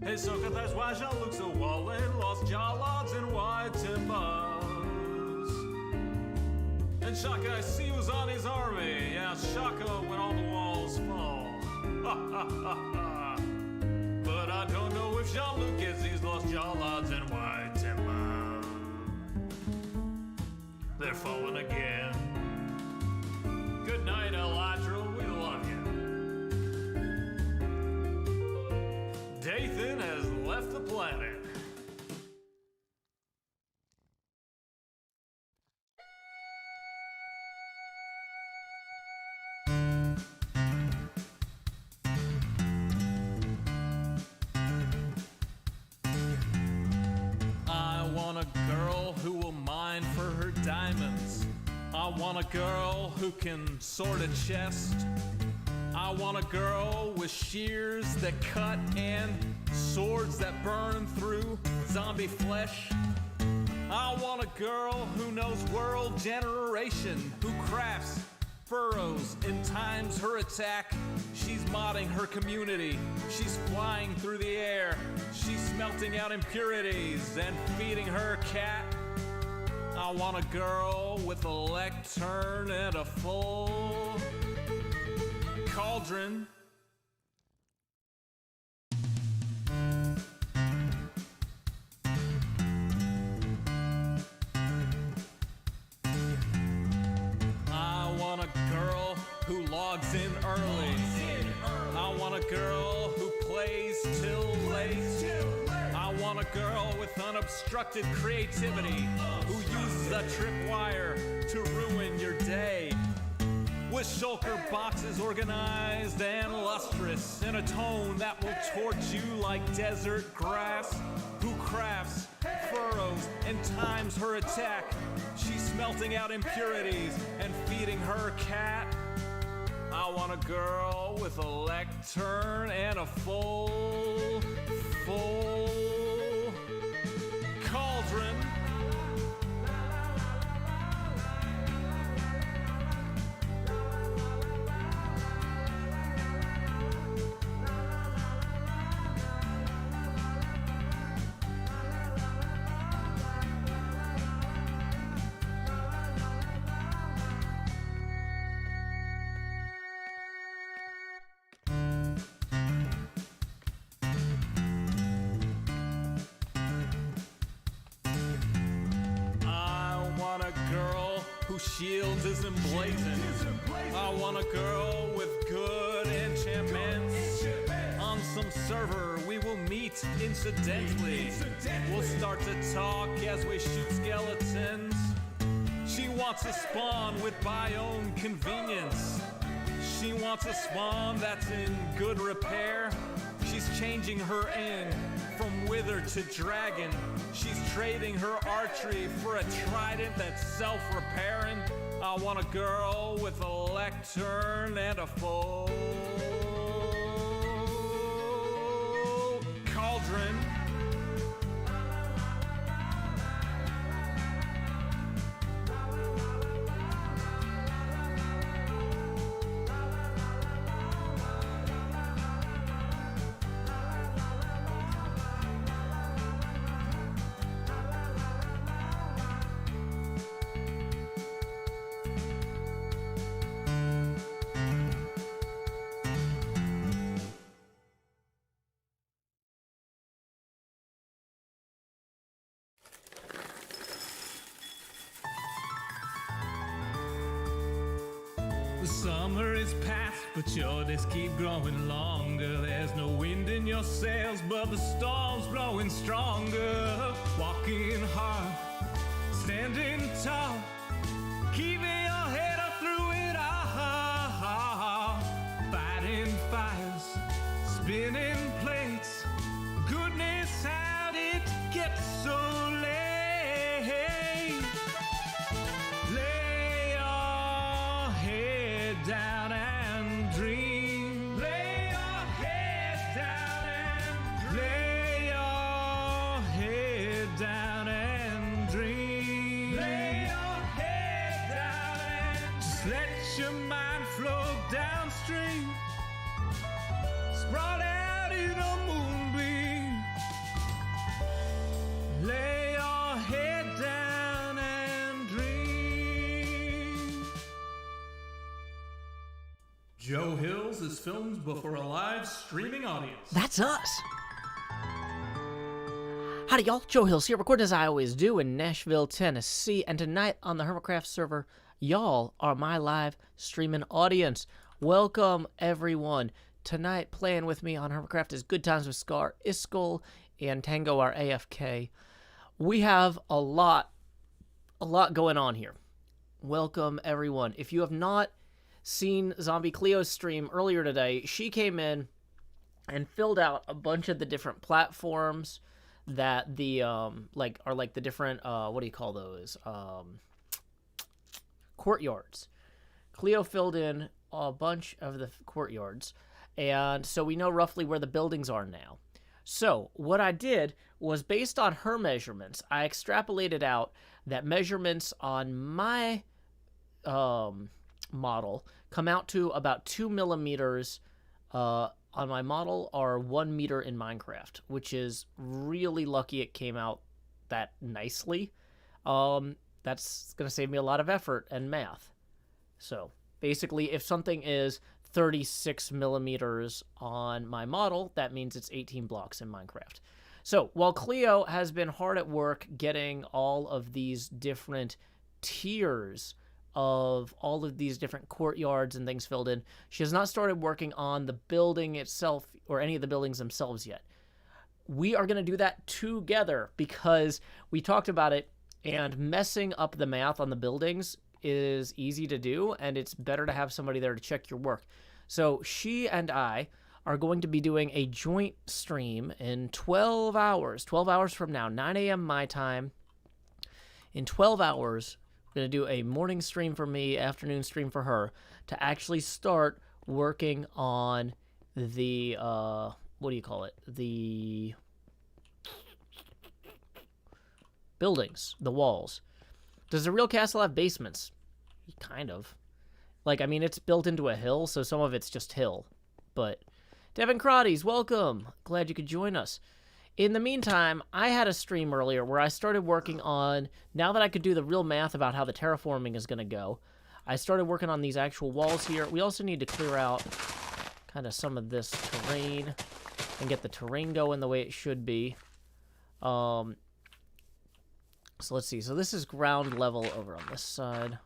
Hey, Soka, that's why Jean-Luc so wallet, lost jaw logs and white timbers. And Shaka, I see who's on his army. Yeah, Shaka when all the walls fall. Ha ha ha ha. But I don't know if Jean-Luc gets these lost jaw logs and white timber. They're falling again. Good night, Eladril. We love you. Dathan has left the planet. I want a girl who will mine for her diamonds. I want a girl who can sort a chest. I want a girl with shears that cut and swords that burn through zombie flesh. I want a girl who knows world generation, who crafts furrows and times her attack. She's modding her community. She's flying through the air. She's smelting out impurities and feeding her cat. I want a girl with a lectern and a full cauldron. I want a girl who logs in early. I want a girl who plays till late. I want a girl with unobstructed creativity who uses a tripwire to ruin your day. With shulker boxes organized and lustrous in a tone that will torch you like desert grass. Who crafts furrows and times her attack. She's smelting out impurities and feeding her cat. I want a girl with a lectern and a full cauldron. Whose shield is emblazoned. I want a girl with good enchantments. On some server we will meet incidentally. We'll start to talk as we shoot skeletons. She wants a spawn with biome convenience. She wants a spawn that's in good repair. She's changing her end from wither to dragon. She's trading her archery for a trident that's self-repairing. I want a girl with a lectern and a full cauldron. The summer is past, but your days keep growing longer. There's no wind in your sails, but the storm's blowing stronger. Walking hard, standing tall, keeping your head up through it all. Fighting fires, spinning plates. Goodness, how did it get so late? Down and dream. Lay your head down and dream. Lay your head down and dream. Lay your head down and just let your mind flow downstream. Sprawl out Joe Hills is filmed before a live streaming audience. That's us. Howdy, y'all. Joe Hills here, recording as I always do in Nashville, Tennessee. And tonight on the HermitCraft server, y'all are my live streaming audience. Welcome, everyone. Tonight, playing with me on HermitCraft is Good Times with Scar, Iskul, and Tango, our AFK. We have a lot going on here. Welcome, everyone. If you have not seen Zombie Cleo's stream earlier today, she came in and filled out a bunch of the different platforms that the are the different what do you call those, courtyards. Cleo filled in a bunch of the courtyards, and so we know roughly where the buildings are now. So what I did was, based on her measurements, I extrapolated out that measurements on my model come out to about 2 millimeters on my model, or 1 meter in Minecraft, which is really lucky it came out that nicely. That's going to save me a lot of effort and math. So basically, if something is 36 millimeters on my model, that means it's 18 blocks in Minecraft. So while Cleo has been hard at work getting all of these different tiers of all of these different courtyards and things filled in, she has not started working on the building itself or any of the buildings themselves yet. We are going to do that together because we talked about it, and messing up the math on the buildings is easy to do, and it's better to have somebody there to check your work. So she and I are going to be doing a joint stream in 12 hours from now, 9 a.m. my time. In 12 hours, we're going to do a morning stream for me, afternoon stream for her, to actually start working on the, what do you call it? The buildings, the walls. Does the real castle have basements? Kind of. Like, I mean, it's built into a hill, so some of it's just hill. But Devin Crotties, welcome. Glad you could join us. In the meantime, I had a stream earlier where I started working on, now that I could do the real math about how the terraforming is going to go, I started working on these actual walls here. We also need to clear out kind of some of this terrain and get the terrain going the way it should be. So let's see. So this is ground level over on this side.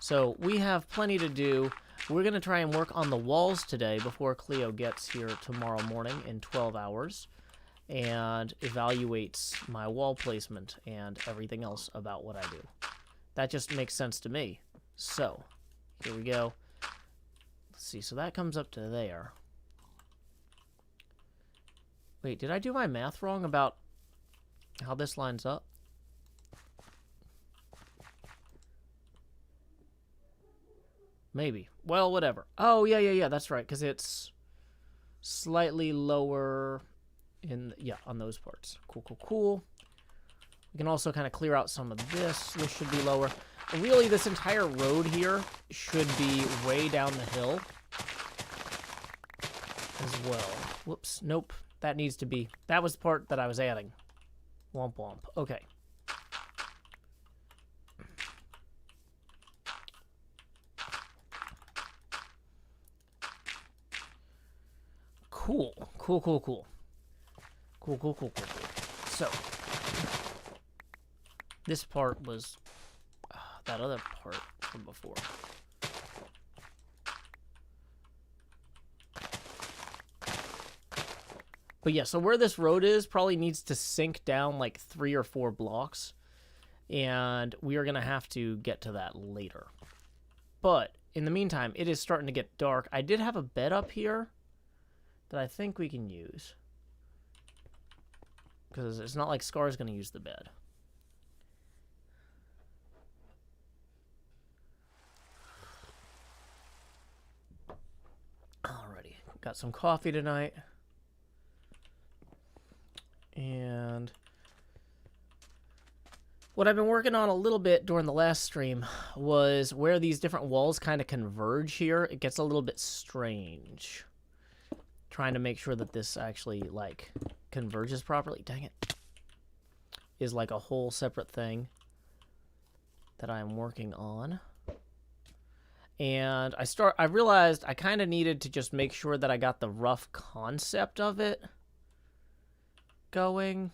So we have plenty to do. We're going to try and work on the walls today before Cleo gets here tomorrow morning in 12 hours and evaluates my wall placement and everything else about what I do. That just makes sense to me. So, here we go. Let's see, so that comes up to there. Wait, did I do my math wrong about how this lines up? Maybe. Well, whatever. Oh, yeah, that's right, because it's slightly lower in, yeah, on those parts. Cool. We can also kind of clear out some of this. This should be lower. Really, this entire road here should be way down the hill as well. Whoops, nope. That needs to be, that was the part that I was adding. Womp womp. Okay. Cool. So, this part was that other part from before. But yeah, so where this road is probably needs to sink down like 3 or 4 blocks, and we are going to have to get to that later. But in the meantime, it is starting to get dark. I did have a bed up here that I think we can use, because it's not like Scar's going to use the bed. Alrighty, got some coffee tonight, and what I've been working on a little bit during the last stream was where these different walls kind of converge here. It gets a little bit strange. Trying to make sure that this actually, like, converges properly. Dang it. Is like a whole separate thing. that I'm working on. And I realized I kind of needed to just make sure that I got the rough concept of it going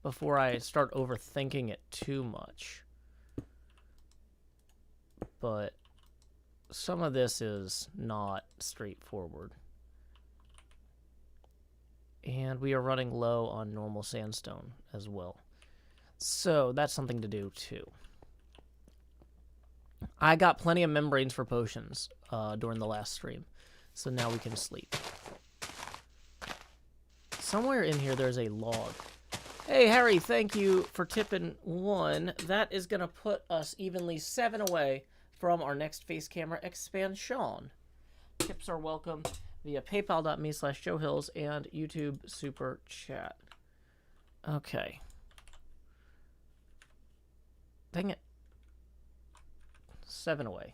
before I start overthinking it too much. But some of this is not straightforward. And we are running low on normal sandstone as well. So that's something to do too. I got plenty of membranes for potions during the last stream. So now we can sleep. Somewhere in here there's a log. Hey, Harry, thank you for tipping 1. That is going to put us evenly 7 away from our next face camera expansion. Tips are welcome via paypal.me/JoeHills and YouTube Super Chat. Okay. Dang it. 7 away.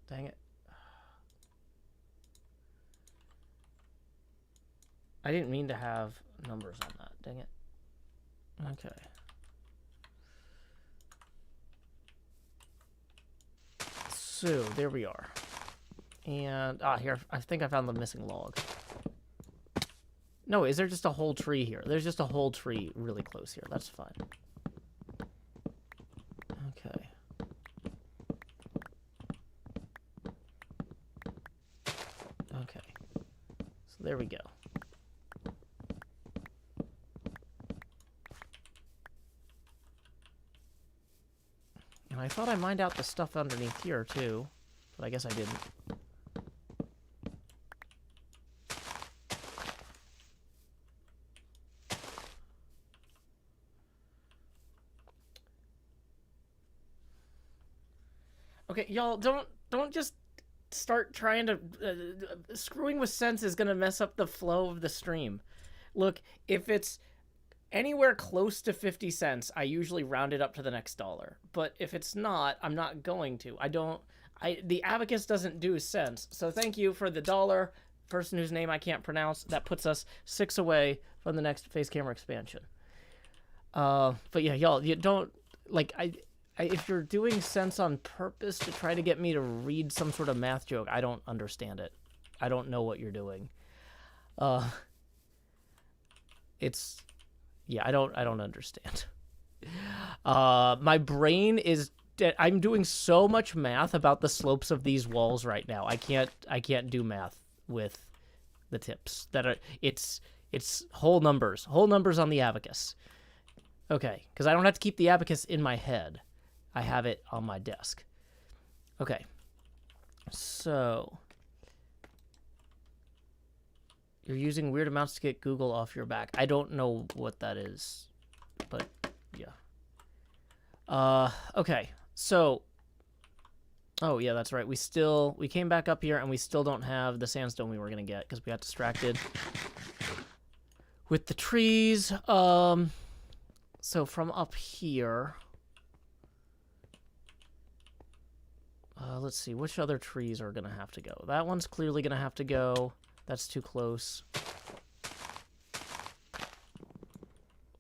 Dang it. I didn't mean to have numbers on that. Dang it. Okay. So, there we are. And, here, I think I found the missing log. No, is there just a whole tree here? There's just a whole tree really close here. That's fine. Okay. Okay. So, there we go. And I thought I mined out the stuff underneath here, too. But I guess I didn't. Okay, y'all, don't just start trying to... screwing with sense is going to mess up the flow of the stream. Look, if it's anywhere close to 50 cents, I usually round it up to the next dollar. But if it's not, I'm not going to. The abacus doesn't do cents. So thank you for the $1 person whose name I can't pronounce. That puts us 6 away from the next face camera expansion. But yeah, y'all, you don't... Like, if you're doing sense on purpose to try to get me to read some sort of math joke, I don't understand it. I don't know what you're doing. Yeah, I don't understand. My brain is dead. I'm doing so much math about the slopes of these walls right now. I can't do math with the tips. It's whole numbers on the abacus. Okay, because I don't have to keep the abacus in my head. I have it on my desk. Okay. So you're using weird amounts to get Google off your back. I don't know what that is, but yeah. Okay. So, oh yeah, that's right. We came back up here and we still don't have the sandstone we were going to get because we got distracted with the trees. So from up here, let's see, which other trees are going to have to go? That one's clearly going to have to go. That's too close.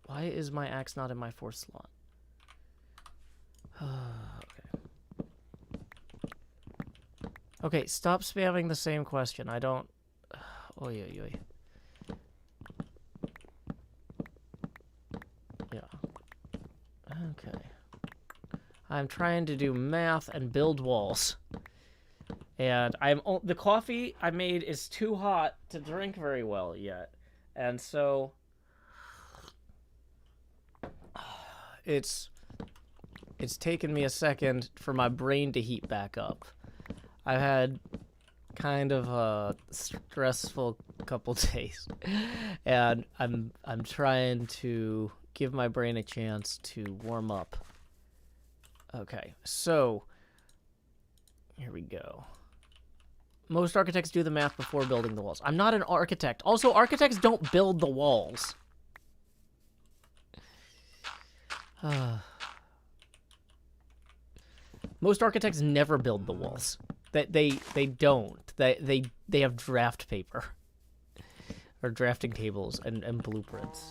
Why is my axe not in my 4th slot? Okay. Okay, stop spamming the same question. I don't... Oy, oy, oy. Yeah. Okay. I'm trying to do math and build walls. And the coffee I made is too hot to drink very well yet. And so it's taken me a second for my brain to heat back up. I've had kind of a stressful couple days. And I'm trying to give my brain a chance to warm up. Okay, so here we go. Most architects do the math before building the walls. I'm not an architect. Also, architects don't build the walls. Most architects never build the walls. They don't. They have draft paper or drafting tables and blueprints.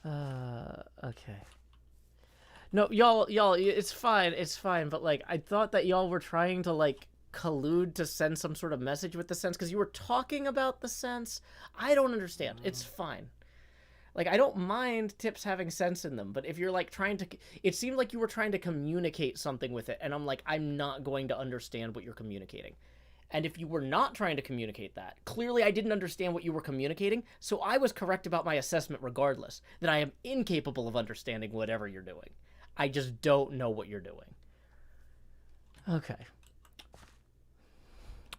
Okay. No, y'all, it's fine. But like, I thought that y'all were trying to like collude to send some sort of message with the sense because you were talking about the sense. I don't understand. It's fine. Like, I don't mind tips having sense in them, but if you're like trying to, it seemed like you were trying to communicate something with it, and I'm like, I'm not going to understand what you're communicating. And if you were not trying to communicate that, clearly I didn't understand what you were communicating, so I was correct about my assessment regardless, that I am incapable of understanding whatever you're doing. I just don't know what you're doing. Okay.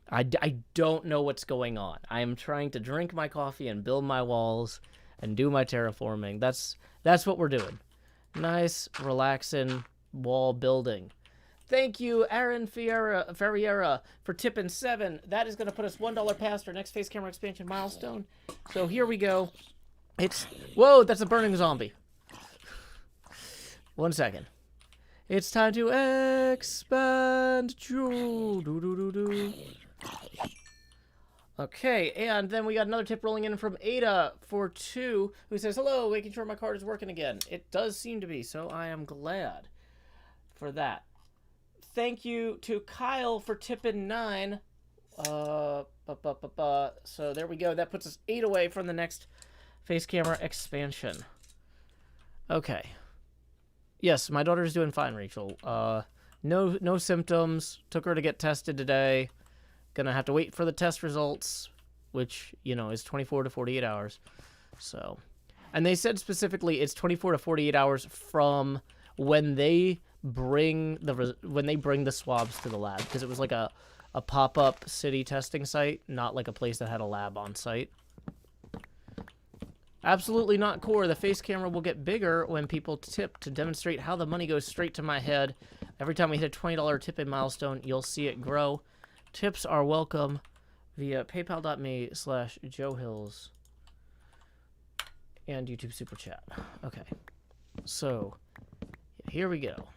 I don't know what's going on. I am trying to drink my coffee and build my walls and do my terraforming. That's what we're doing. Nice, relaxing wall building. Thank you, Aaron Ferreira, for tipping 7. That is going to put us $1 past our next face camera expansion milestone. So here we go. Whoa, that's a burning zombie. 1 second. It's time to expand. Okay, and then we got another tip rolling in from Ada for 2, who says, hello, making sure my card is working again. It does seem to be, so I am glad for that. Thank you to Kyle for tipping 9. So there we go. That puts us 8 away from the next face camera expansion. Okay. Yes, my daughter's doing fine, Rachel. No symptoms. Took her to get tested today. Gonna have to wait for the test results, which, you know, is 24 to 48 hours. So, and they said specifically it's 24 to 48 hours from when they bring the swabs to the lab, because it was like a pop-up city testing site, not like a place that had a lab on site. Absolutely not core. The face camera will get bigger when people tip to demonstrate how the money goes straight to my head. Every time we hit a $20 tip-in milestone, you'll see it grow. Tips are welcome via paypal.me/JoeHills and YouTube Super Chat. Okay. So, here we go.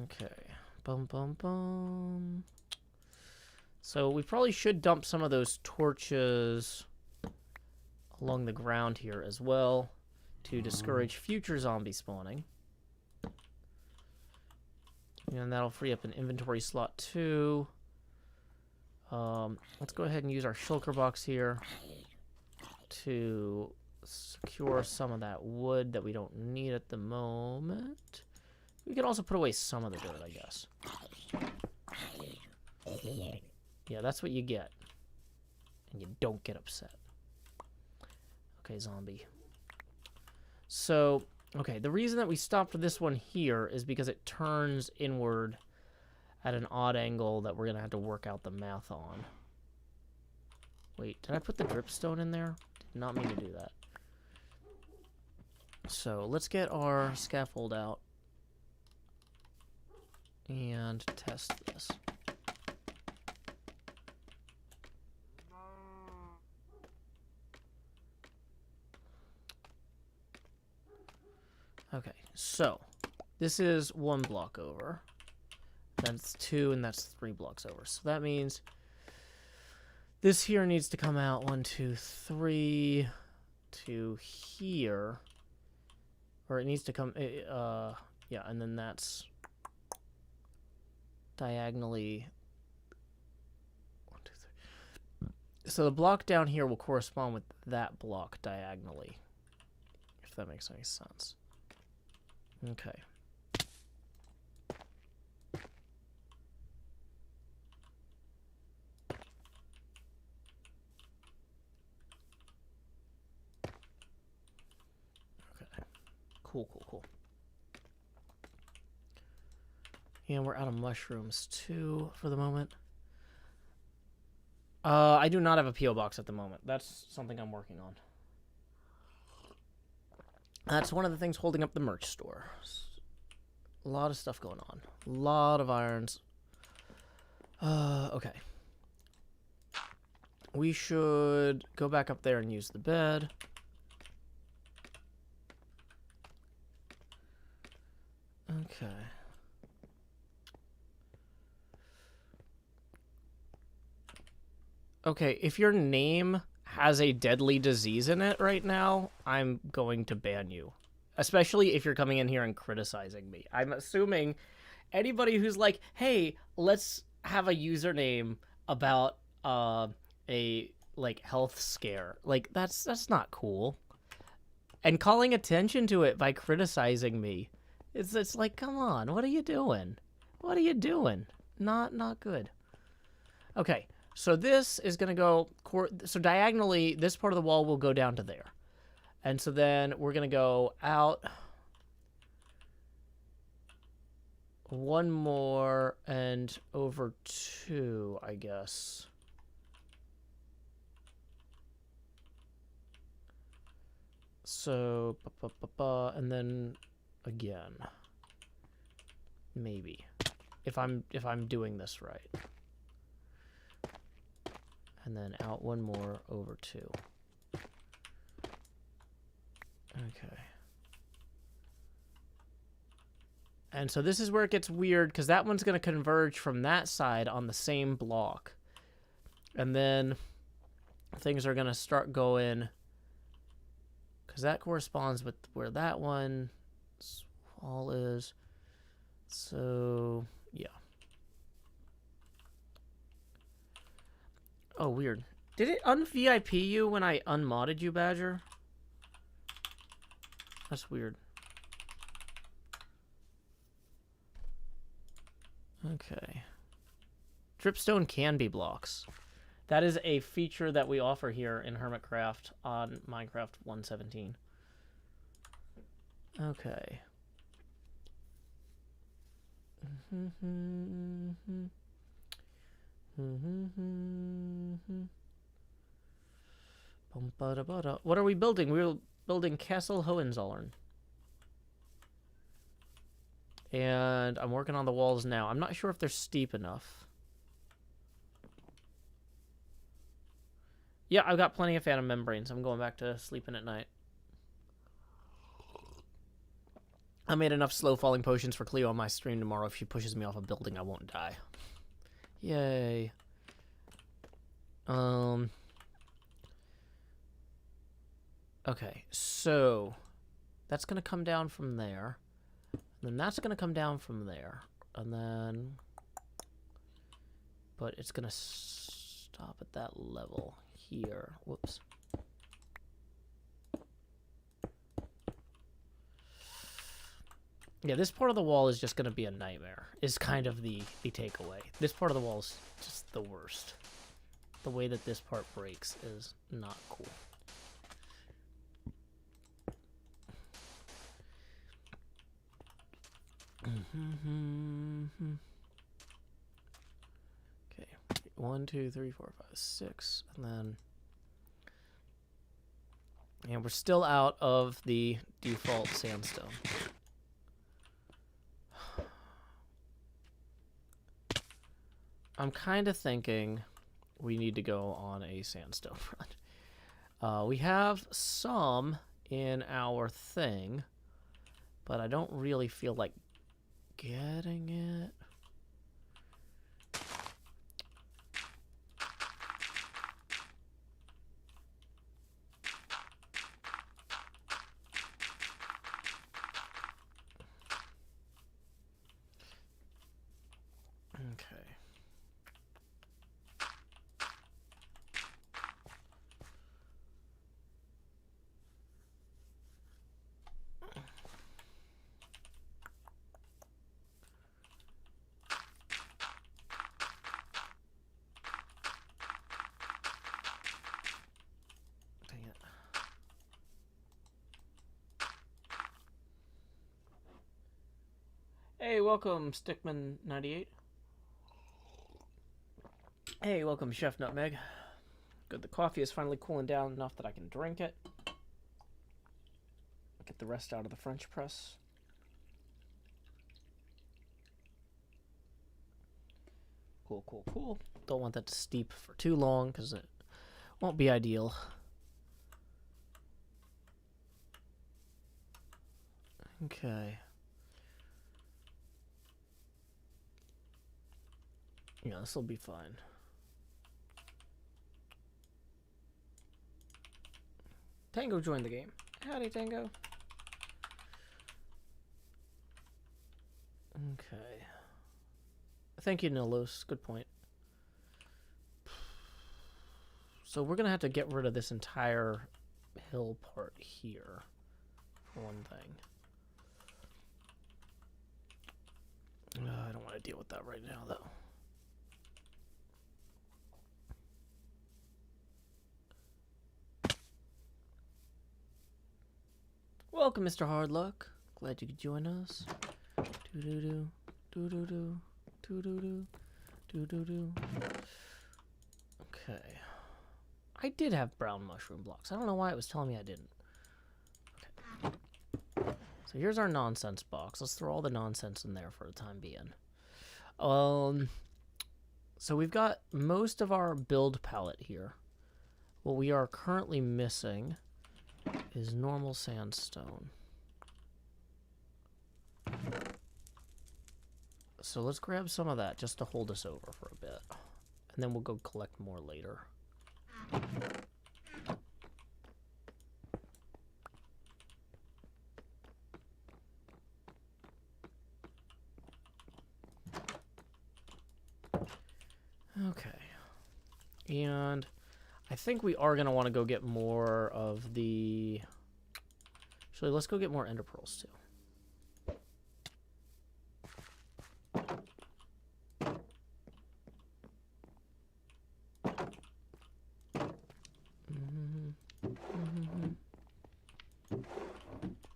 Okay. Bum. So we probably should dump some of those torches along the ground here as well to discourage future zombie spawning. And that'll free up an inventory slot too. Let's go ahead and use our shulker box here to secure some of that wood that we don't need at the moment. We can also put away some of the dirt, I guess. Yeah, that's what you get. And you don't get upset. Okay, zombie. So, okay, the reason that we stopped this one here is because it turns inward at an odd angle that we're going to have to work out the math on. Wait, did I put the dripstone in there? Did not mean to do that. So, let's get our scaffold out and test this. Okay, so this is 1 block over. That's 2, and that's 3 blocks over. So that means this here needs to come out 1, 2, 3 to here. Or it needs to come, yeah, and then that's diagonally 1, 2, 3. So the block down here will correspond with that block diagonally, if that makes any sense. Okay. Okay. Cool. And we're out of mushrooms too for the moment. I do not have a P.O. box at the moment. That's something I'm working on. That's one of the things holding up the merch store. A lot of stuff going on. A lot of irons. Okay. We should go back up there and use the bed. Okay. Okay, if your name has a deadly disease in it right now, I'm going to ban you. Especially if you're coming in here and criticizing me. I'm assuming anybody who's like, hey, let's have a username about a like health scare. Like that's not cool. And calling attention to it by criticizing me. It's like, come on, what are you doing? What are you doing? Not good. Okay, so this is going to go... So diagonally, this part of the wall will go down to there. And so then we're going to go out... one more and over 2, I guess. So... and then again. Maybe. If I'm doing this right. And then out one more over 2. Okay. And so this is where it gets weird, because that one's going to converge from that side on the same block. And then things are going to start going, because that corresponds with where that one wall is. So, yeah. Oh, weird. Did it un-VIP you when I unmodded you, Badger? That's weird. Okay. Dripstone can be blocks. That is a feature that we offer here in HermitCraft on Minecraft 1.17. Okay. What are we building? We're building Castle Hohenzollern. And I'm working on the walls now. I'm not sure if they're steep enough. Yeah, I've got plenty of phantom membranes. I'm going back to sleeping at night. I made enough slow-falling potions for Cleo on my stream tomorrow. If she pushes me off a building, I won't die. Yay. Okay, so that's going to come down from there. And then that's going to come down from there. And then... But it's going to stop at that level here. Whoops. Yeah, this part of the wall is just going to be a nightmare, is kind of the takeaway. This part of the wall is just the worst. The way that this part breaks is not cool. Okay, 1, 2, 3, 4, 5, 6, and then... And we're still out of the default sandstone. I'm kind of thinking we need to go on a sandstone run. We have some in our thing, but I don't really feel like getting it. Okay. Dang it. Hey, welcome, Stickman98. Hey, welcome, Chef Nutmeg. Good, the coffee is finally cooling down enough that I can drink it. Get the rest out of the French press. Cool, cool, cool. Don't want that to steep for too long because it won't be ideal. Okay. Yeah, this will be fine. Tango joined the game. Howdy, Tango. Okay. Thank you, Nilos. Good point. So we're going to have to get rid of this entire hill part here, for one thing. I don't want to deal with that right now, though. Welcome, Mr. Hardluck. Glad you could join us. Do-do-do, do-do-do, do-do-do, do-do-do. Okay. I did have brown mushroom blocks. I don't know why it was telling me I didn't. Okay. So here's our nonsense box. Let's throw all the nonsense in there for the time being. So we've got most of our build palette here. What we are currently missing is normal sandstone. So let's grab some of that just to hold us over for a bit. And then we'll go collect more later. Okay. And I think we are going to want to go get more of the... Actually, let's go get more ender pearls, too.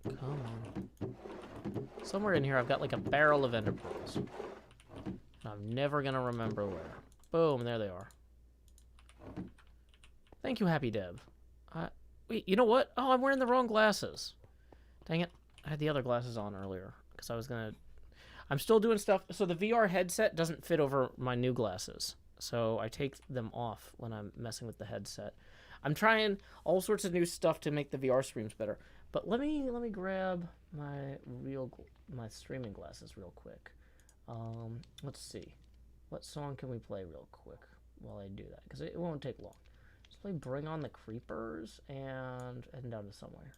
Come on. Somewhere in here, I've got like a barrel of ender pearls. I'm never going to remember where. Boom, there they are. Thank you, Happy Deb. Wait, you know what? Oh, I'm wearing the wrong glasses. Dang it. I had the other glasses on earlier because I was going to... I'm still doing stuff. So the VR headset doesn't fit over my new glasses. So I take them off when I'm messing with the headset. I'm trying all sorts of new stuff to make the VR streams better. But let me grab my streaming glasses real quick. Let's see. What song can we play real quick while I do that? Because it won't take long. Just play Bring On the Creepers and head down to somewhere.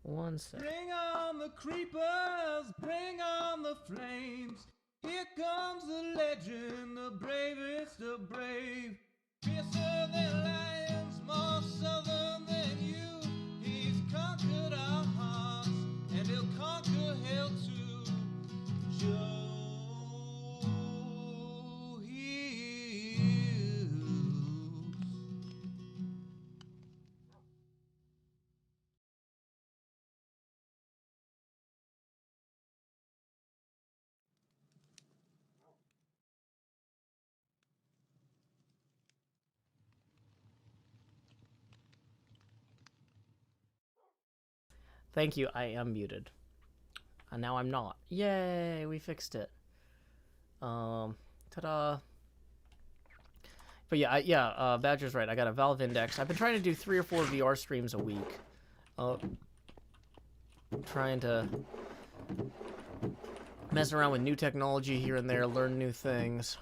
One sec. Bring on the creepers, bring on the flames. Here comes the legend, the bravest of brave. Fiercer than lions, more southern than you. He's conquered our hearts, and he'll conquer hell too. Joe heals. Thank you, I am muted. And now I'm not. Yay, we fixed it. Ta-da. But yeah, Badger's right. I got a Valve Index. I've been trying to do 3 or 4 VR streams a week. Trying to mess around with new technology here and there, learn new things,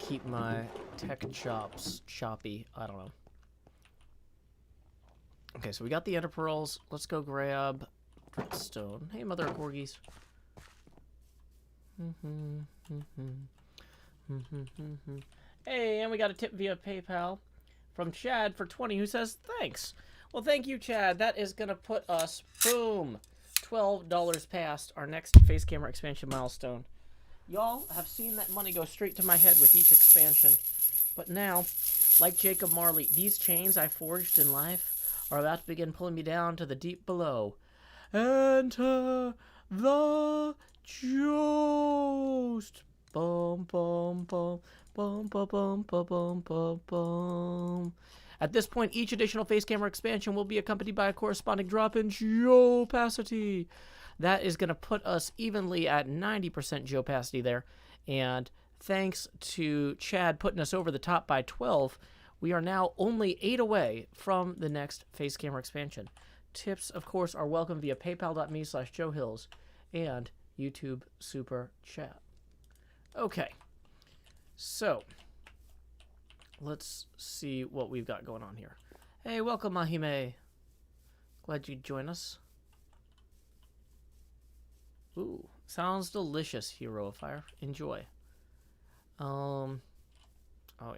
keep my tech chops choppy. I don't know. Okay, so we got the ender pearls. Let's go grab stone. Hey, mother of corgis. Hey, and we got a tip via PayPal from Chad for 20, who says thanks. Well, thank you, Chad. That is gonna put us, boom, $12 past our next face camera expansion milestone. Y'all have seen that money go straight to my head with each expansion, but now, like Jacob Marley, these chains I forged in life are about to begin pulling me down to the deep below. Enter the Ghost. Bum bum bum bum bum bum bum bum bum bum. At this point, each additional face camera expansion will be accompanied by a corresponding drop in geopacity. That is going to put us evenly at 90% geopacity there. And thanks to Chad putting us over the top by 12, we are now only 8 away from the next face camera expansion. Tips, of course, are welcome via paypal.me/JoeHills and YouTube Super Chat. Okay, so let's see what we've got going on here. Hey, welcome, Mahime. Glad you join us. Ooh, sounds delicious, Hero of Fire. Enjoy. Oh,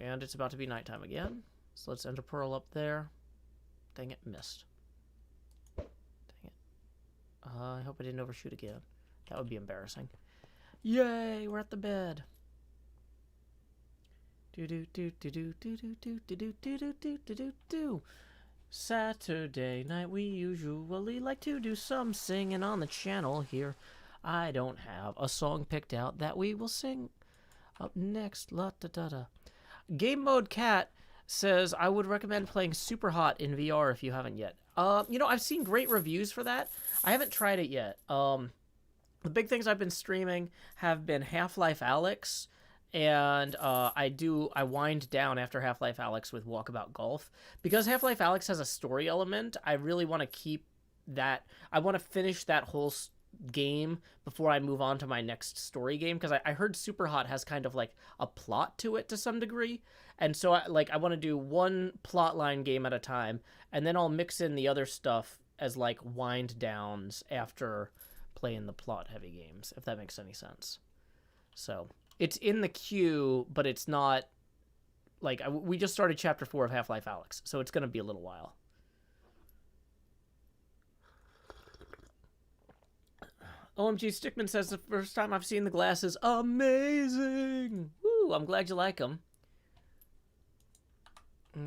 and it's about to be nighttime again. So let's enter Pearl up there. Dang it, missed. Dang it. I hope I didn't overshoot again. That would be embarrassing. Yay, we're at the bed. Do. Saturday night, we usually like to do some singing on the channel here. I don't have a song picked out that we will sing. Up next, la da da da. Game Mode Cat says, I would recommend playing Super Hot in VR if you haven't yet. You know, I've seen great reviews for that. I haven't tried it yet. The big things I've been streaming have been Half-Life Alyx, and I wind down after Half-Life Alyx with Walkabout Golf. Because Half-Life Alyx has a story element, I really want to keep that. I want to finish that whole game before I move on to my next story game, because I heard Super Hot has kind of like a plot to it to some degree, and so I want to do one plotline game at a time, and then I'll mix in the other stuff as like wind downs after playing the plot heavy games, if that makes any sense. So it's in the queue, but it's not like we just started chapter 4 of Half-Life Alyx, so it's going to be a little while. OMG Stickman says, the first time I've seen the glasses, amazing! Woo, I'm glad you like them.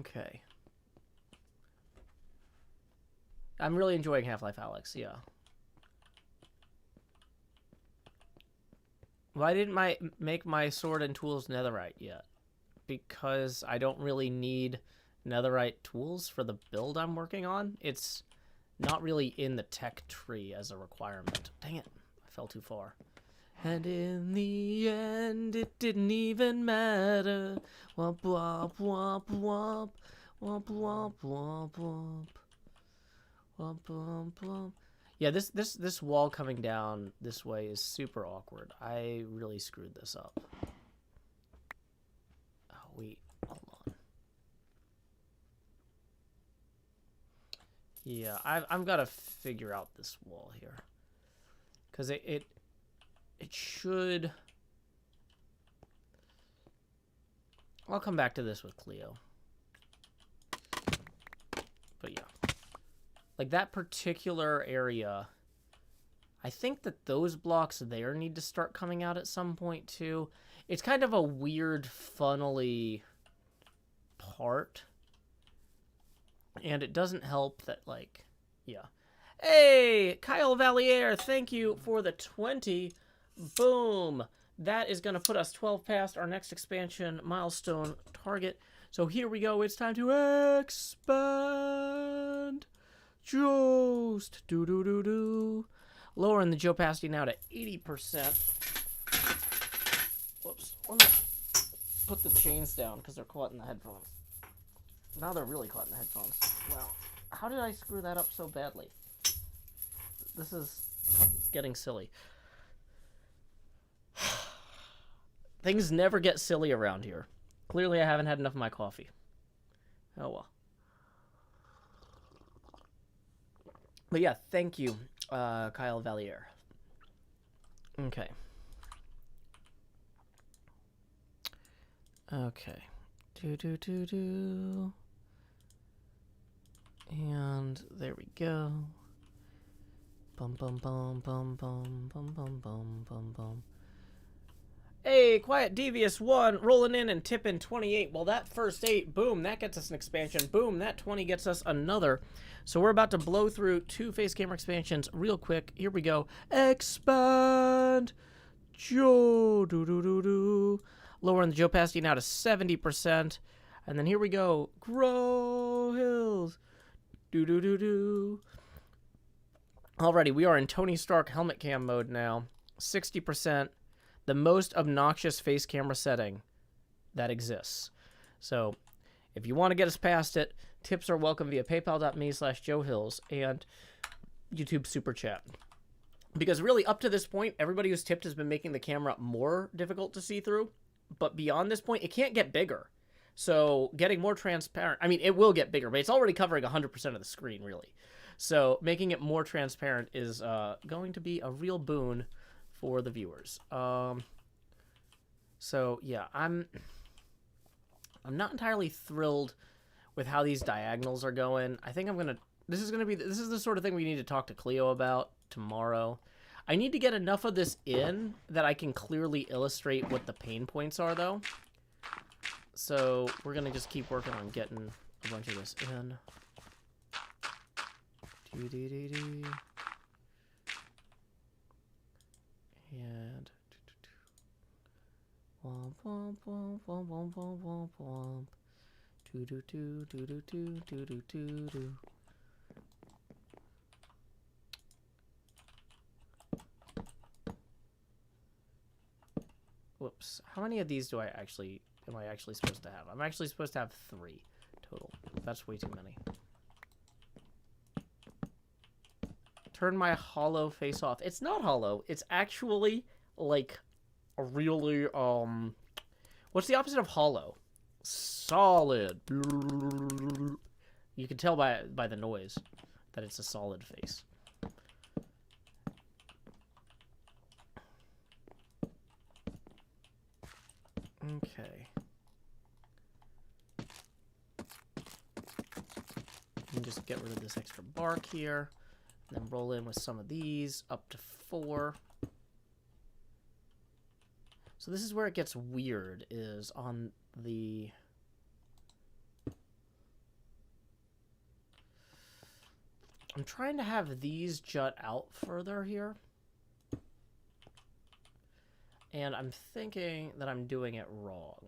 Okay. I'm really enjoying Half-Life Alyx, yeah. Why didn't I make my sword and tools netherite yet? Because I don't really need netherite tools for the build I'm working on. It's not really in the tech tree as a requirement. Dang it. I fell too far. And in the end, it didn't even matter. Womp womp womp womp. Womp womp womp womp. Womp womp womp. Yeah, this wall coming down this way is super awkward. I really screwed this up. Oh, wait. Hold on. Yeah, I've got to figure out this wall here. Because it should... I'll come back to this with Cleo. But yeah. Like that particular area, I think that those blocks there need to start coming out at some point too. It's kind of a weird funnely part. And it doesn't help that, like, yeah. Hey, Kyle Valier, thank you for the 20. Boom. That is going to put us 12 past our next expansion milestone target. So here we go. It's time to expand. Jost. Do. Lowering the opacity now to 80%. Whoops. Let me put the chains down because they're caught in the headphones. Now they're really caught in the headphones. Wow. How did I screw that up so badly? This is getting silly. Things never get silly around here. Clearly I haven't had enough of my coffee. Oh well. But yeah, thank you, Kyle Valier. Okay. Okay. Do. And there we go. Bum bum bum bum bum bum bum bum bum bum. Hey, Quiet Devious 1, rolling in and tipping 28. Well, that first 8, boom, that gets us an expansion. Boom, that 20 gets us another. So we're about to blow through 2 face camera expansions real quick. Here we go. Expand. Do. Lowering the opacity now to 70%. And then here we go. Grow hills. Do. Alrighty, we are in Tony Stark helmet cam mode now. 60%. The most obnoxious face camera setting that exists. So if you want to get us past it, tips are welcome via paypal.me/JoeHills and YouTube Super Chat. Because really, up to this point, everybody who's tipped has been making the camera more difficult to see through. But beyond this point, it can't get bigger. So getting more transparent, I mean, it will get bigger, but it's already covering 100% of the screen, really. So making it more transparent is going to be a real boon for the viewers. So yeah, I'm not entirely thrilled with how these diagonals are going. I think this is the sort of thing we need to talk to Cleo about tomorrow. I need to get enough of this in that I can clearly illustrate what the pain points are, though. So we're gonna just keep working on getting a bunch of this in. And womp womp womp womp womp womp womp womp. Do do do do do do do do do do. Whoops. How many of these am I actually supposed to have? I'm actually supposed to have 3 total. That's way too many. Turn my hollow face off. It's not hollow. It's actually like a really what's the opposite of hollow? Solid. You can tell by the noise that it's a solid face. Okay. And just get rid of this extra bark here. And then roll in with some of these up to 4. So this is where it gets weird, is on the... I'm trying to have these jut out further here. And I'm thinking that I'm doing it wrong.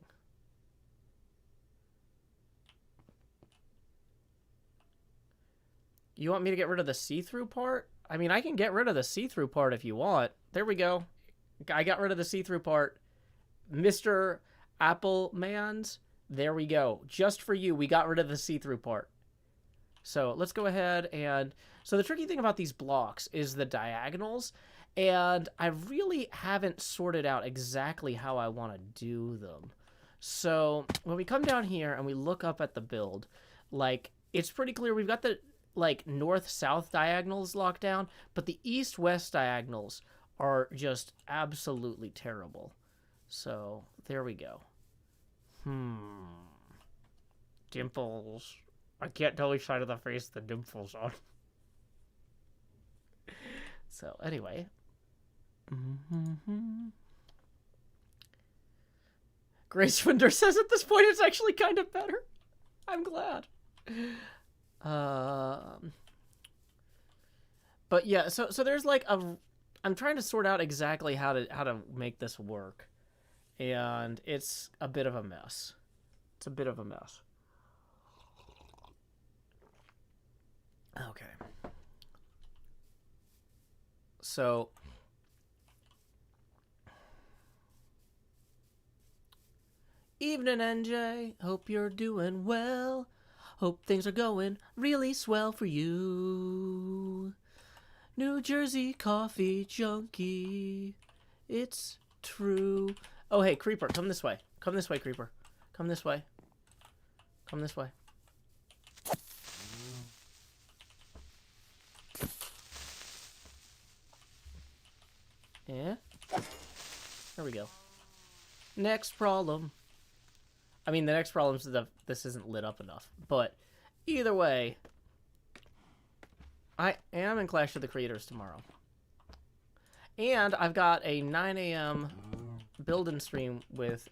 You want me to get rid of the see-through part? I mean, I can get rid of the see-through part if you want. There we go. I got rid of the see-through part. Mr. Appleman's, there we go. Just for you, we got rid of the see-through part. So let's go ahead and... So the tricky thing about these blocks is the diagonals. And I really haven't sorted out exactly how I want to do them. So when we come down here and we look up at the build, like, it's pretty clear we've got the, like, north-south diagonals locked down, but the east-west diagonals are just absolutely terrible. So there we go. Dimples. I can't tell which side of the face the dimples on. So anyway... Gracefinder says at this point it's actually kind of better. I'm glad. But yeah, so there's like I'm trying to sort out exactly how to make this work, and it's a bit of a mess. It's a bit of a mess. Okay. So evening, NJ. Hope you're doing well. Hope things are going really swell for you. New Jersey coffee junkie. It's true. Oh, hey, Creeper, come this way. Come this way, Creeper. Come this way. Come this way. Yeah. There we go. Next problem. I mean, the next problem is that this isn't lit up enough. But either way, I am in Clash of the Creators tomorrow. And I've got a 9 a.m. build-in stream with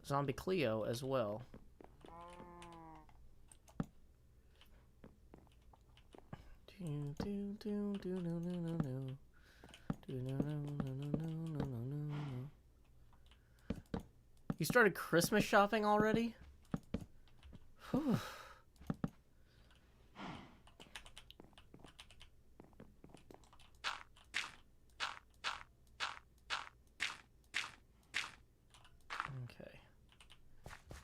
Zombie Cleo as well. You started Christmas shopping already? Whew. Okay.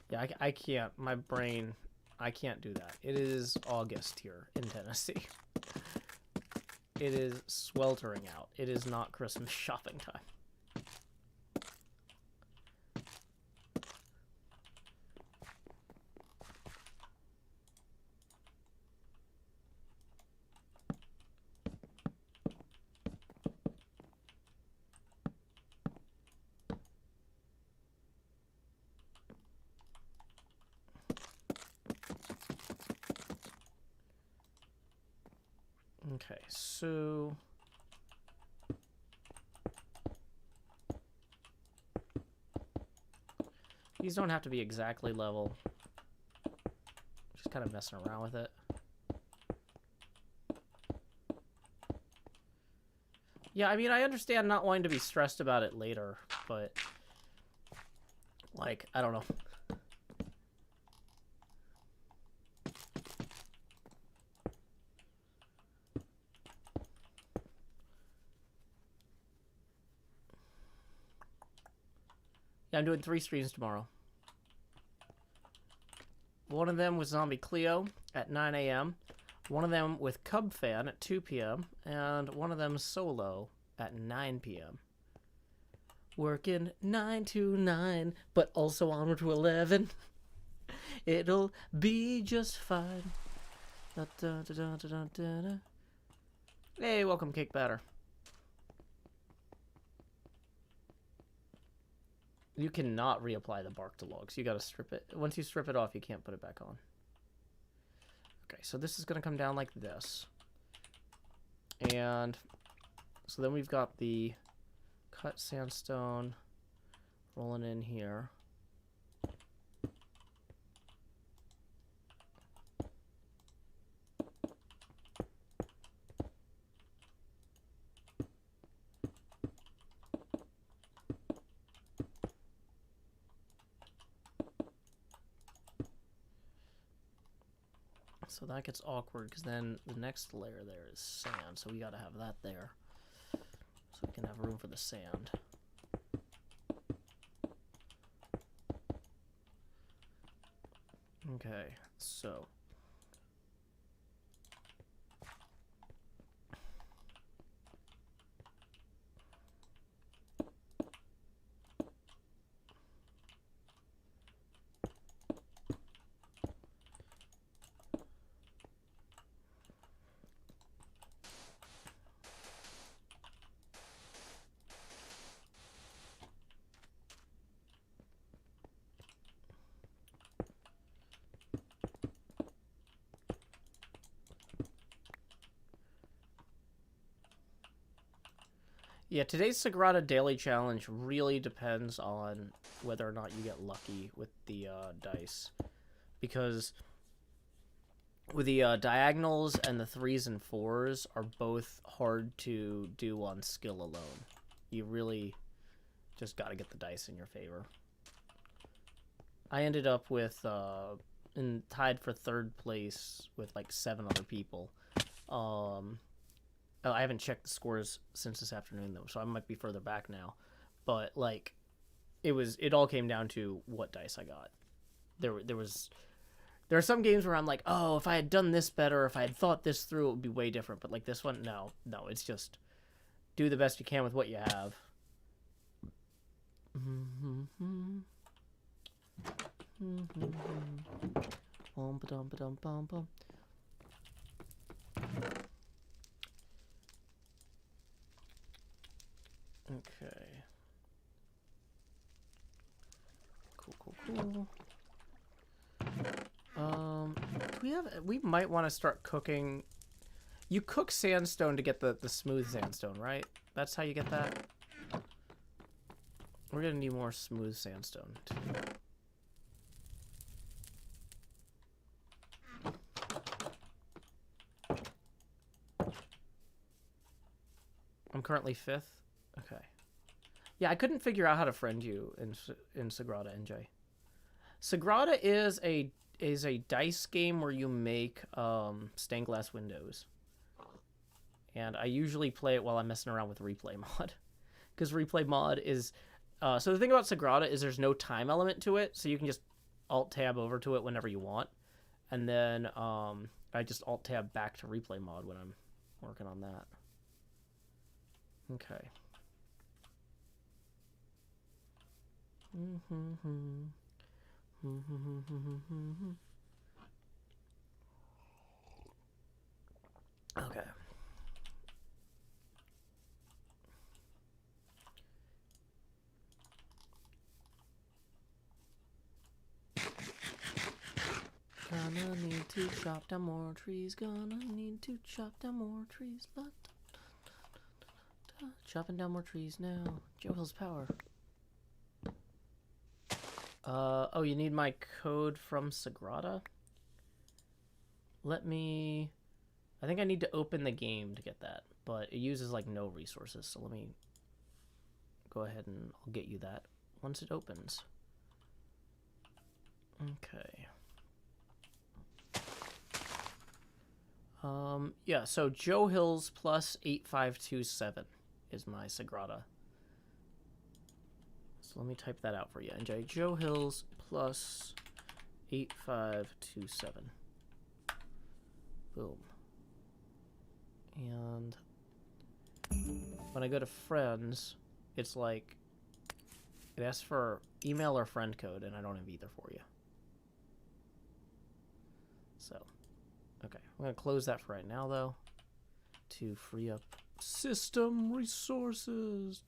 Yeah, I can't. My brain, I can't do that. It is August here in Tennessee. It is sweltering out. It is not Christmas shopping time. Okay, so these don't have to be exactly level. Just kind of messing around with it. Yeah, I mean, I understand not wanting to be stressed about it later, but, like, I don't know. Yeah, I'm doing 3 streams tomorrow. One of them with Zombie Cleo at 9 a.m., one of them with Cub Fan at 2 p.m., and one of them solo at 9 p.m. Working 9 to 9, but also onward to 11. It'll be just fine. Da, da, da, da, da, da, da. Hey, welcome, Cake Batter. You cannot reapply the bark to logs. You gotta strip it. Once you strip it off, you can't put it back on. Okay, so this is gonna come down like this. And so then we've got the cut sandstone rolling in here. So that gets awkward because then the next layer there is sand, so we gotta have that there so we can have room for the sand. Okay, so yeah, today's Sagrada Daily Challenge really depends on whether or not you get lucky with the dice. Because with the diagonals and the 3s and 4s are both hard to do on skill alone. You really just gotta get the dice in your favor. I ended up with, tied for 3rd place with like 7 other people. I haven't checked the scores since this afternoon though, so I might be further back now. But like, it all came down to what dice I got. There are some games where I'm like, oh, if I had done this better, if I had thought this through, it would be way different. But like this one, no, it's just do the best you can with what you have. Okay. Cool. We might want to start cooking. You cook sandstone to get the smooth sandstone, right? That's how you get that? We're gonna need more smooth sandstone too. I'm currently 5th. Okay. Yeah, I couldn't figure out how to friend you in Sagrada, NJ. Sagrada is a dice game where you make stained glass windows. And I usually play it while I'm messing around with replay mod. Because replay mod is... so the thing about Sagrada is there's no time element to it, so you can just alt-tab over to it whenever you want. And then I just alt-tab back to replay mod when I'm working on that. Okay. Okay. Gonna need to chop down more trees. Gonna need to chop down more trees. Chopping down more trees now. Joe Hill's power. Oh, you need my code from Sagrada? Let me... I think I need to open the game to get that, but it uses like no resources, so let me go ahead and I'll get you that once it opens. Okay. Yeah, so Joe Hills plus 8527 is my Sagrada. So let me type that out for you. NJ Joe Hills plus 8527. Boom. And when I go to friends, it's like it asks for email or friend code, and I don't have either for you. So, okay, I'm gonna close that for right now, though, to free up system resources.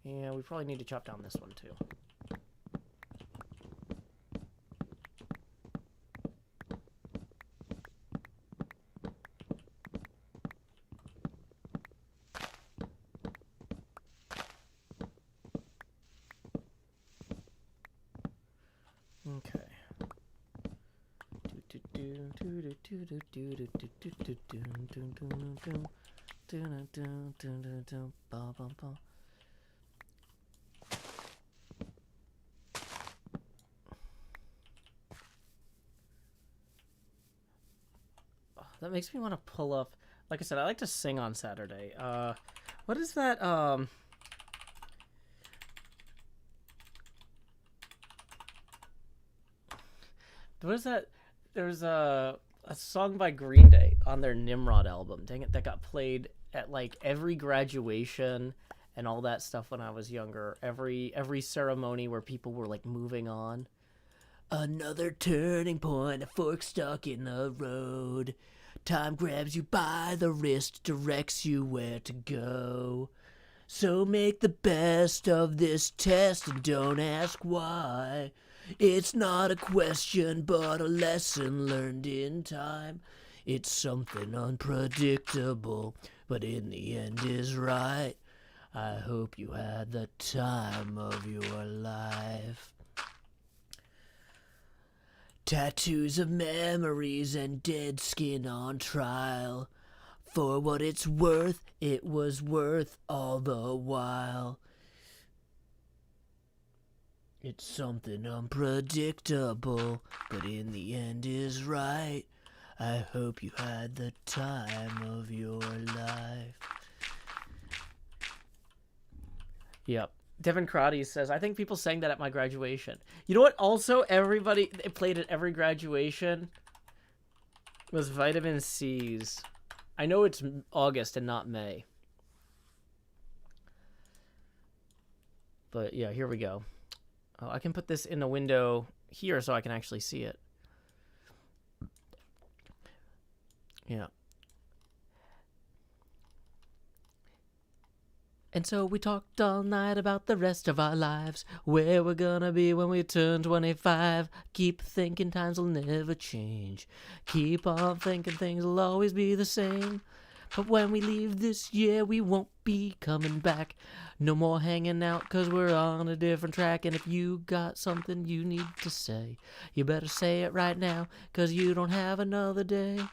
And we probably need to chop down this one too. Okay. That makes me want to pull up. Like I said, I like to sing on Saturday. What is that? What is that? There's a song by Green Day on their Nimrod album. Dang it, that got played at like every graduation and all that stuff when I was younger. Every ceremony where people were like moving on. Another turning point, a fork stuck in the road. Time grabs you by the wrist, directs you where to go. So make the best of this test and don't ask why. It's not a question, but a lesson learned in time. It's something unpredictable, but in the end is right. I hope you had the time of your life. Tattoos of memories and dead skin on trial. For what it's worth, it was worth all the while. It's something unpredictable, but in the end is right. I hope you had the time of your life. Yep. Devin Crotty says, I think people sang that at my graduation. You know what? Also, everybody played at every graduation was Vitamin C's. I know it's August and not May. But yeah, here we go. Oh, I can put this in a window here so I can actually see it. Yeah. And so we talked all night about the rest of our lives, where we're gonna be when we turn 25. Keep thinking times will never change. Keep on thinking things will always be the same. But when we leave this year, we won't be coming back. No more hanging out, 'cause we're on a different track. And if you got something you need to say, you better say it right now, 'cause you don't have another day.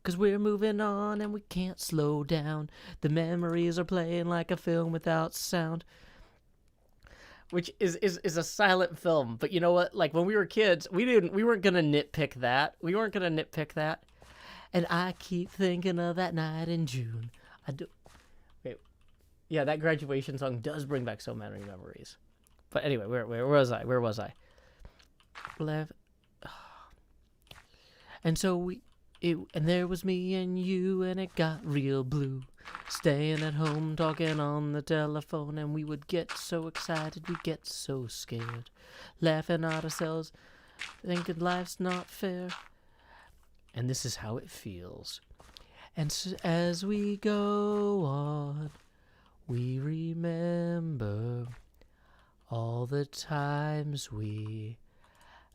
'Cause we're moving on and we can't slow down. The memories are playing like a film without sound. Which is a silent film. But you know what? Like when we were kids, we weren't gonna nitpick that. We weren't gonna nitpick that. And I keep thinking of that night in June. I do. Wait. Yeah, that graduation song does bring back so many memories. But anyway, where was I? Where was I? Left. And so and there was me and you, and it got real blue. Staying at home, talking on the telephone, and we would get so excited, we'd get so scared. Laughing at ourselves, thinking life's not fair. And this is how it feels. And so as we go on, we remember all the times we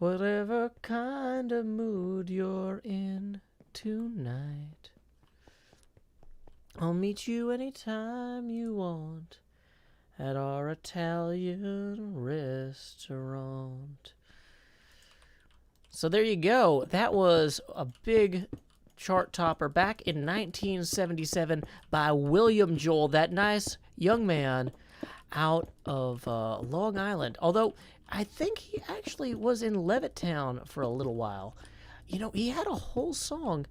Whatever kind of mood you're in tonight, I'll meet you anytime you want at our Italian restaurant. So there you go. That was a big chart topper back in 1977 by William Joel, that nice young man out of Long Island. Although I think he actually was in Levittown for a little while. You know, he had a whole song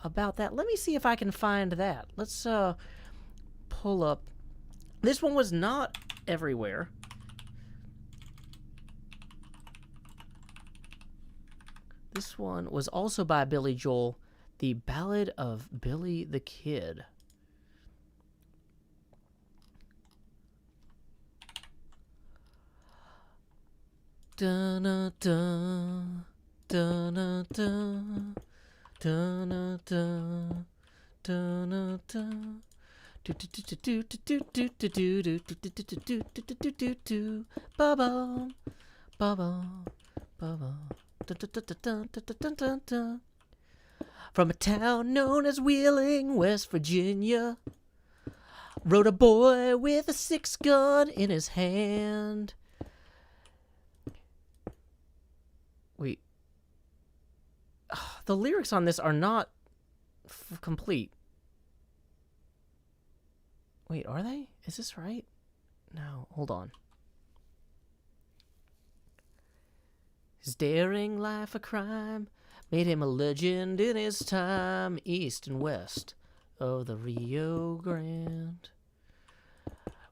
about that. Let me see if I can find that. Let's pull up. This one was not everywhere. This one was also by Billy Joel, The Ballad of Billy the Kid. Dun-dun-dun, dun-dun-dun, dun-dun-dun, dun-dun-dun. Ba-bum, ba-bum, ba-bum. From a town known as Wheeling, West Virginia, rode a boy with a 6-gun in his hand. Wait. The lyrics on this are not complete. Wait, are they? Is this right? No, hold on. His daring life of crime made him a legend in his time, east and west of the Rio Grande.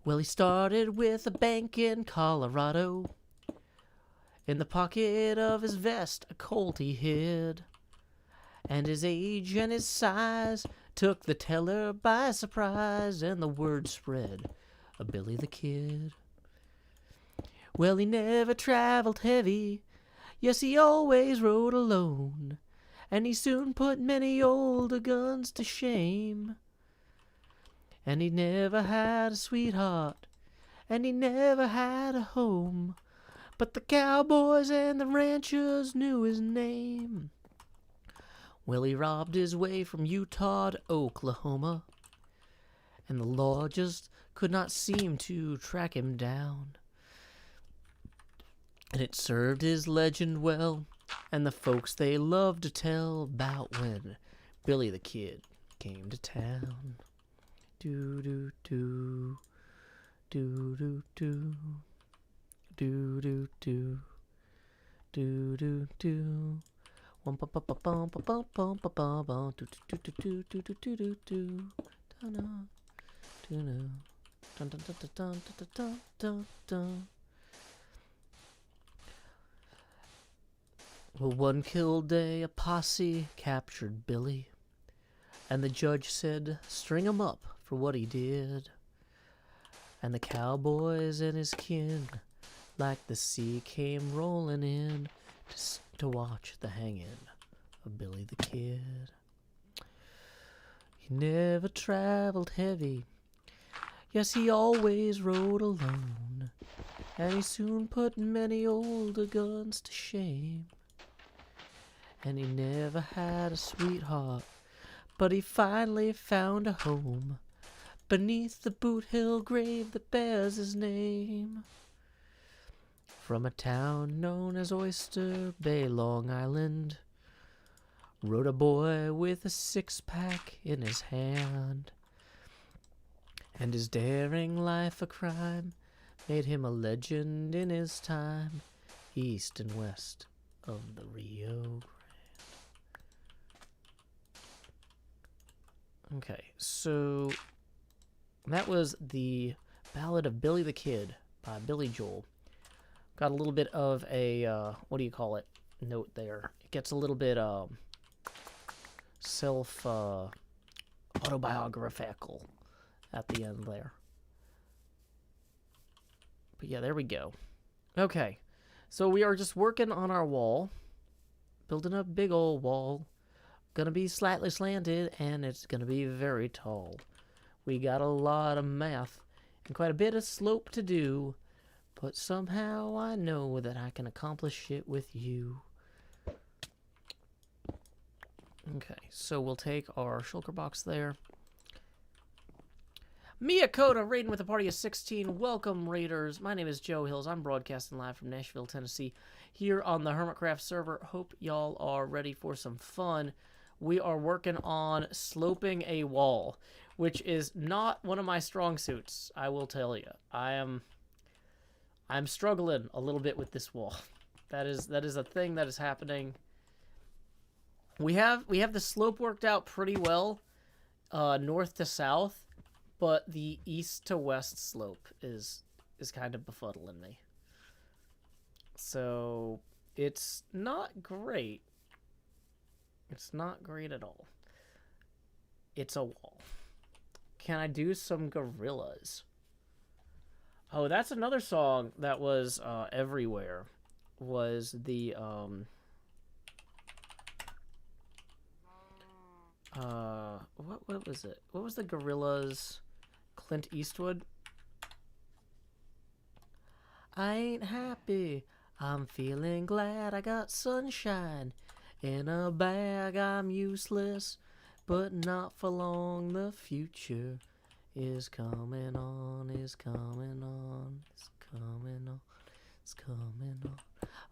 Well, he started with a bank in Colorado. In the pocket of his vest, a Colt he hid. And his age and his size took the teller by surprise, and the word spread of Billy the Kid. Well, he never traveled heavy. Yes, he always rode alone, and he soon put many older guns to shame. And he never had a sweetheart, and he never had a home, but the cowboys and the ranchers knew his name. Well, he robbed his way from Utah to Oklahoma, and the law just could not seem to track him down. And it served his legend well, and the folks they loved to tell about when Billy the Kid came to town. Do-do-do, do-do-do, do-do-do, do-do-do. Wum pa pa pa bum pa bum bum pa bum bum do do do do do do do do do dun dun dun dun dun dun dun dun dun. Well, one kill day, a posse captured Billy, and the judge said, string him up for what he did. And the cowboys and his kin, like the sea, came rolling in to watch the hanging of Billy the Kid. He never traveled heavy. Yes, he always rode alone, and he soon put many older guns to shame. And he never had a sweetheart, but he finally found a home beneath the Boot Hill grave that bears his name. From a town known as Oyster Bay, Long Island, rode a boy with a 6-pack in his hand. And his daring life of crime made him a legend in his time, east and west of the Rio Grande. Okay, so that was the Ballad of Billy the Kid by Billy Joel. Got a little bit of a, what do you call it, note there. It gets a little bit autobiographical at the end there. But yeah, there we go. Okay, so we are just working on our wall. Building a big old wall. Gonna be slightly slanted, and it's gonna be very tall. We got a lot of math and quite a bit of slope to do, but somehow I know that I can accomplish it with you. Okay, so we'll take our shulker box there. Miyakota raiding with a party of 16. Welcome, Raiders. My name is Joe Hills. I'm broadcasting live from Nashville, Tennessee, here on the HermitCraft server. Hope y'all are ready for some fun. We are working on sloping a wall, which is not one of my strong suits, I will tell you. I'm struggling a little bit with this wall. That is a thing that is happening. We have the slope worked out pretty well, north to south. But the east to west slope is kind of befuddling me. So it's not great. It's not great at all. It's a wall. Can I do some gorillas? Oh, that's another song that was everywhere. Was the what was it? What was the gorillas? Clint Eastwood. I ain't happy. I'm feeling glad I got sunshine. In a bag I'm useless, but not for long. The future is coming on, is coming on, is coming on, is coming on.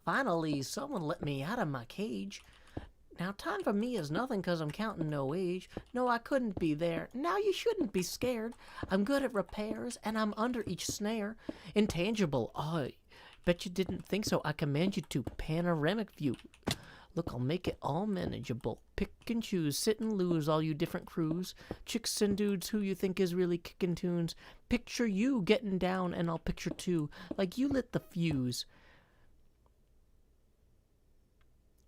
Finally, someone let me out of my cage. Now, time for me is nothing because I'm counting no age. No, I couldn't be there. Now you shouldn't be scared. I'm good at repairs, and I'm under each snare. Intangible. I bet you didn't think so. I command you to panoramic view. Look, I'll make it all manageable. Pick and choose, sit and lose, all you different crews. Chicks and dudes who you think is really kicking tunes. Picture you getting down, and I'll picture too, like you lit the fuse.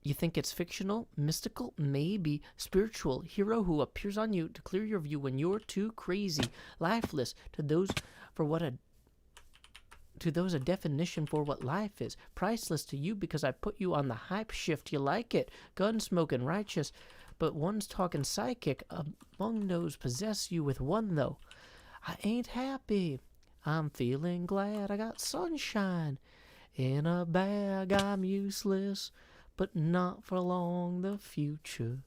You think it's fictional, mystical, maybe spiritual hero who appears on you to clear your view when you're too crazy, lifeless to those a definition for what life is, priceless to you because I put you on the hype shift. You like it, gun smoking, righteous, but one's talking psychic. Among those possess you with one though. I ain't happy. I'm feeling glad I got sunshine in a bag. I'm useless. But not for long, the future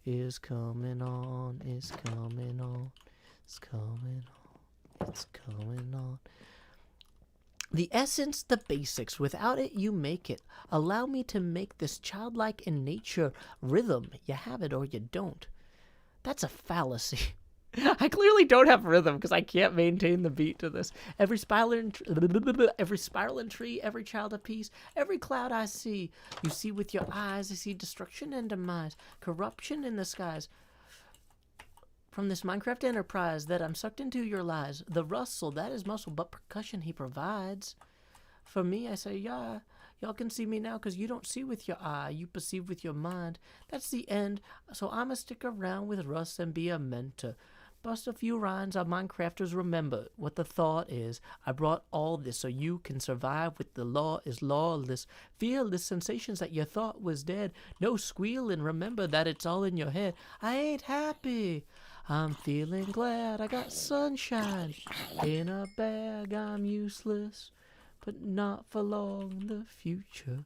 is coming on, is coming on, it's coming on, it's coming on. The essence, the basics, without it you make it. Allow me to make this childlike in nature rhythm. You have it or you don't. That's a fallacy. I clearly don't have rhythm because I can't maintain the beat to this. Every spiraling tree, every child of peace, every cloud I see. You see with your eyes, I see destruction and demise, corruption in the skies. From this Minecraft enterprise that I'm sucked into your lies. The rustle, that is muscle, but percussion he provides. For me, I say, yeah, y'all can see me now because you don't see with your eye, you perceive with your mind. That's the end, so I'ma stick around with Russ and be a mentor. Bust a few rhymes our Minecrafters remember what the thought is. I brought all this so you can survive with the law is lawless. Feel the sensations that you thought was dead. No squealing, remember that it's all in your head. I ain't happy. I'm feeling glad I got sunshine. In a bag I'm useless, but not for long. The future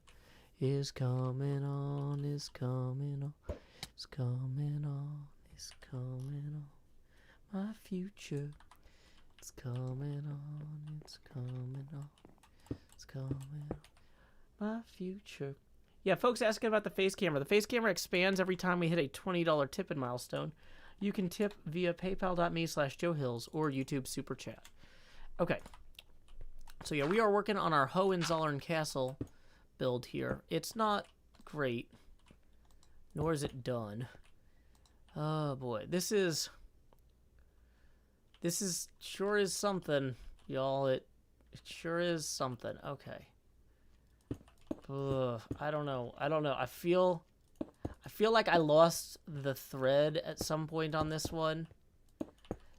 is coming on, is coming on, is coming on, is coming on. My future, it's coming on, it's coming on, it's coming on. My future. Yeah, folks asking about the face camera. The face camera expands every time we hit a $20 tipping milestone. You can tip via paypal.me/JoeHills or YouTube Super Chat. Okay. So yeah, we are working on our Hohenzollern Castle build here. It's not great, nor is it done. Oh boy, this sure is something, y'all. It sure is something. Okay. Ugh, I don't know. I feel like I lost the thread at some point on this one.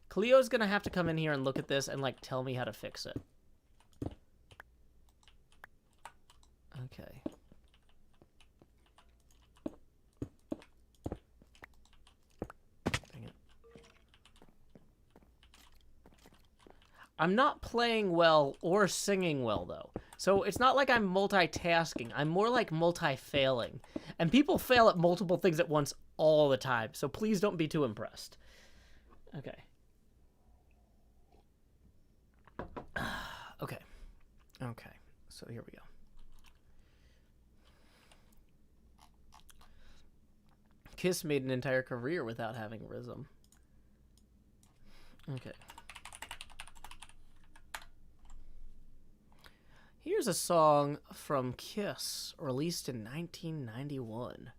Cleo's gonna have to come in here and look at this and like tell me how to fix it. Okay. I'm not playing well or singing well, though. So it's not like I'm multitasking. I'm more like multi-failing. And people fail at multiple things at once all the time, so please don't be too impressed. Okay. Okay. Okay. So here we go. Kiss made an entire career without having rhythm. Okay. Here's a song from Kiss, released in 1991.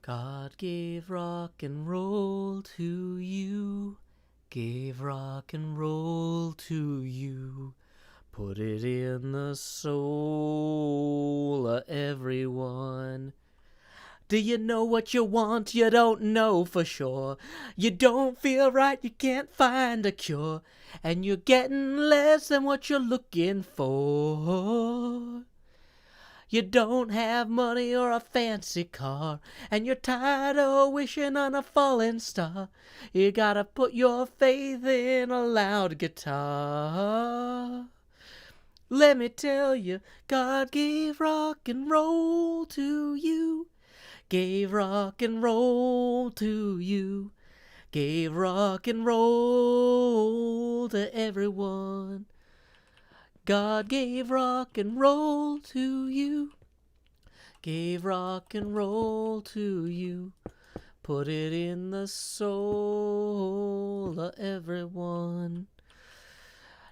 God gave rock and roll to you, gave rock and roll to you, put it in the soul of everyone. Do you know what you want? You don't know for sure. You don't feel right, you can't find a cure, and you're getting less than what you're looking for. You don't have money or a fancy car, and you're tired of wishing on a falling star. You gotta put your faith in a loud guitar. Let me tell you, God gave rock and roll to you, gave rock and roll to you, gave rock and roll to everyone. God gave rock and roll to you, gave rock and roll to you, put it in the soul of everyone.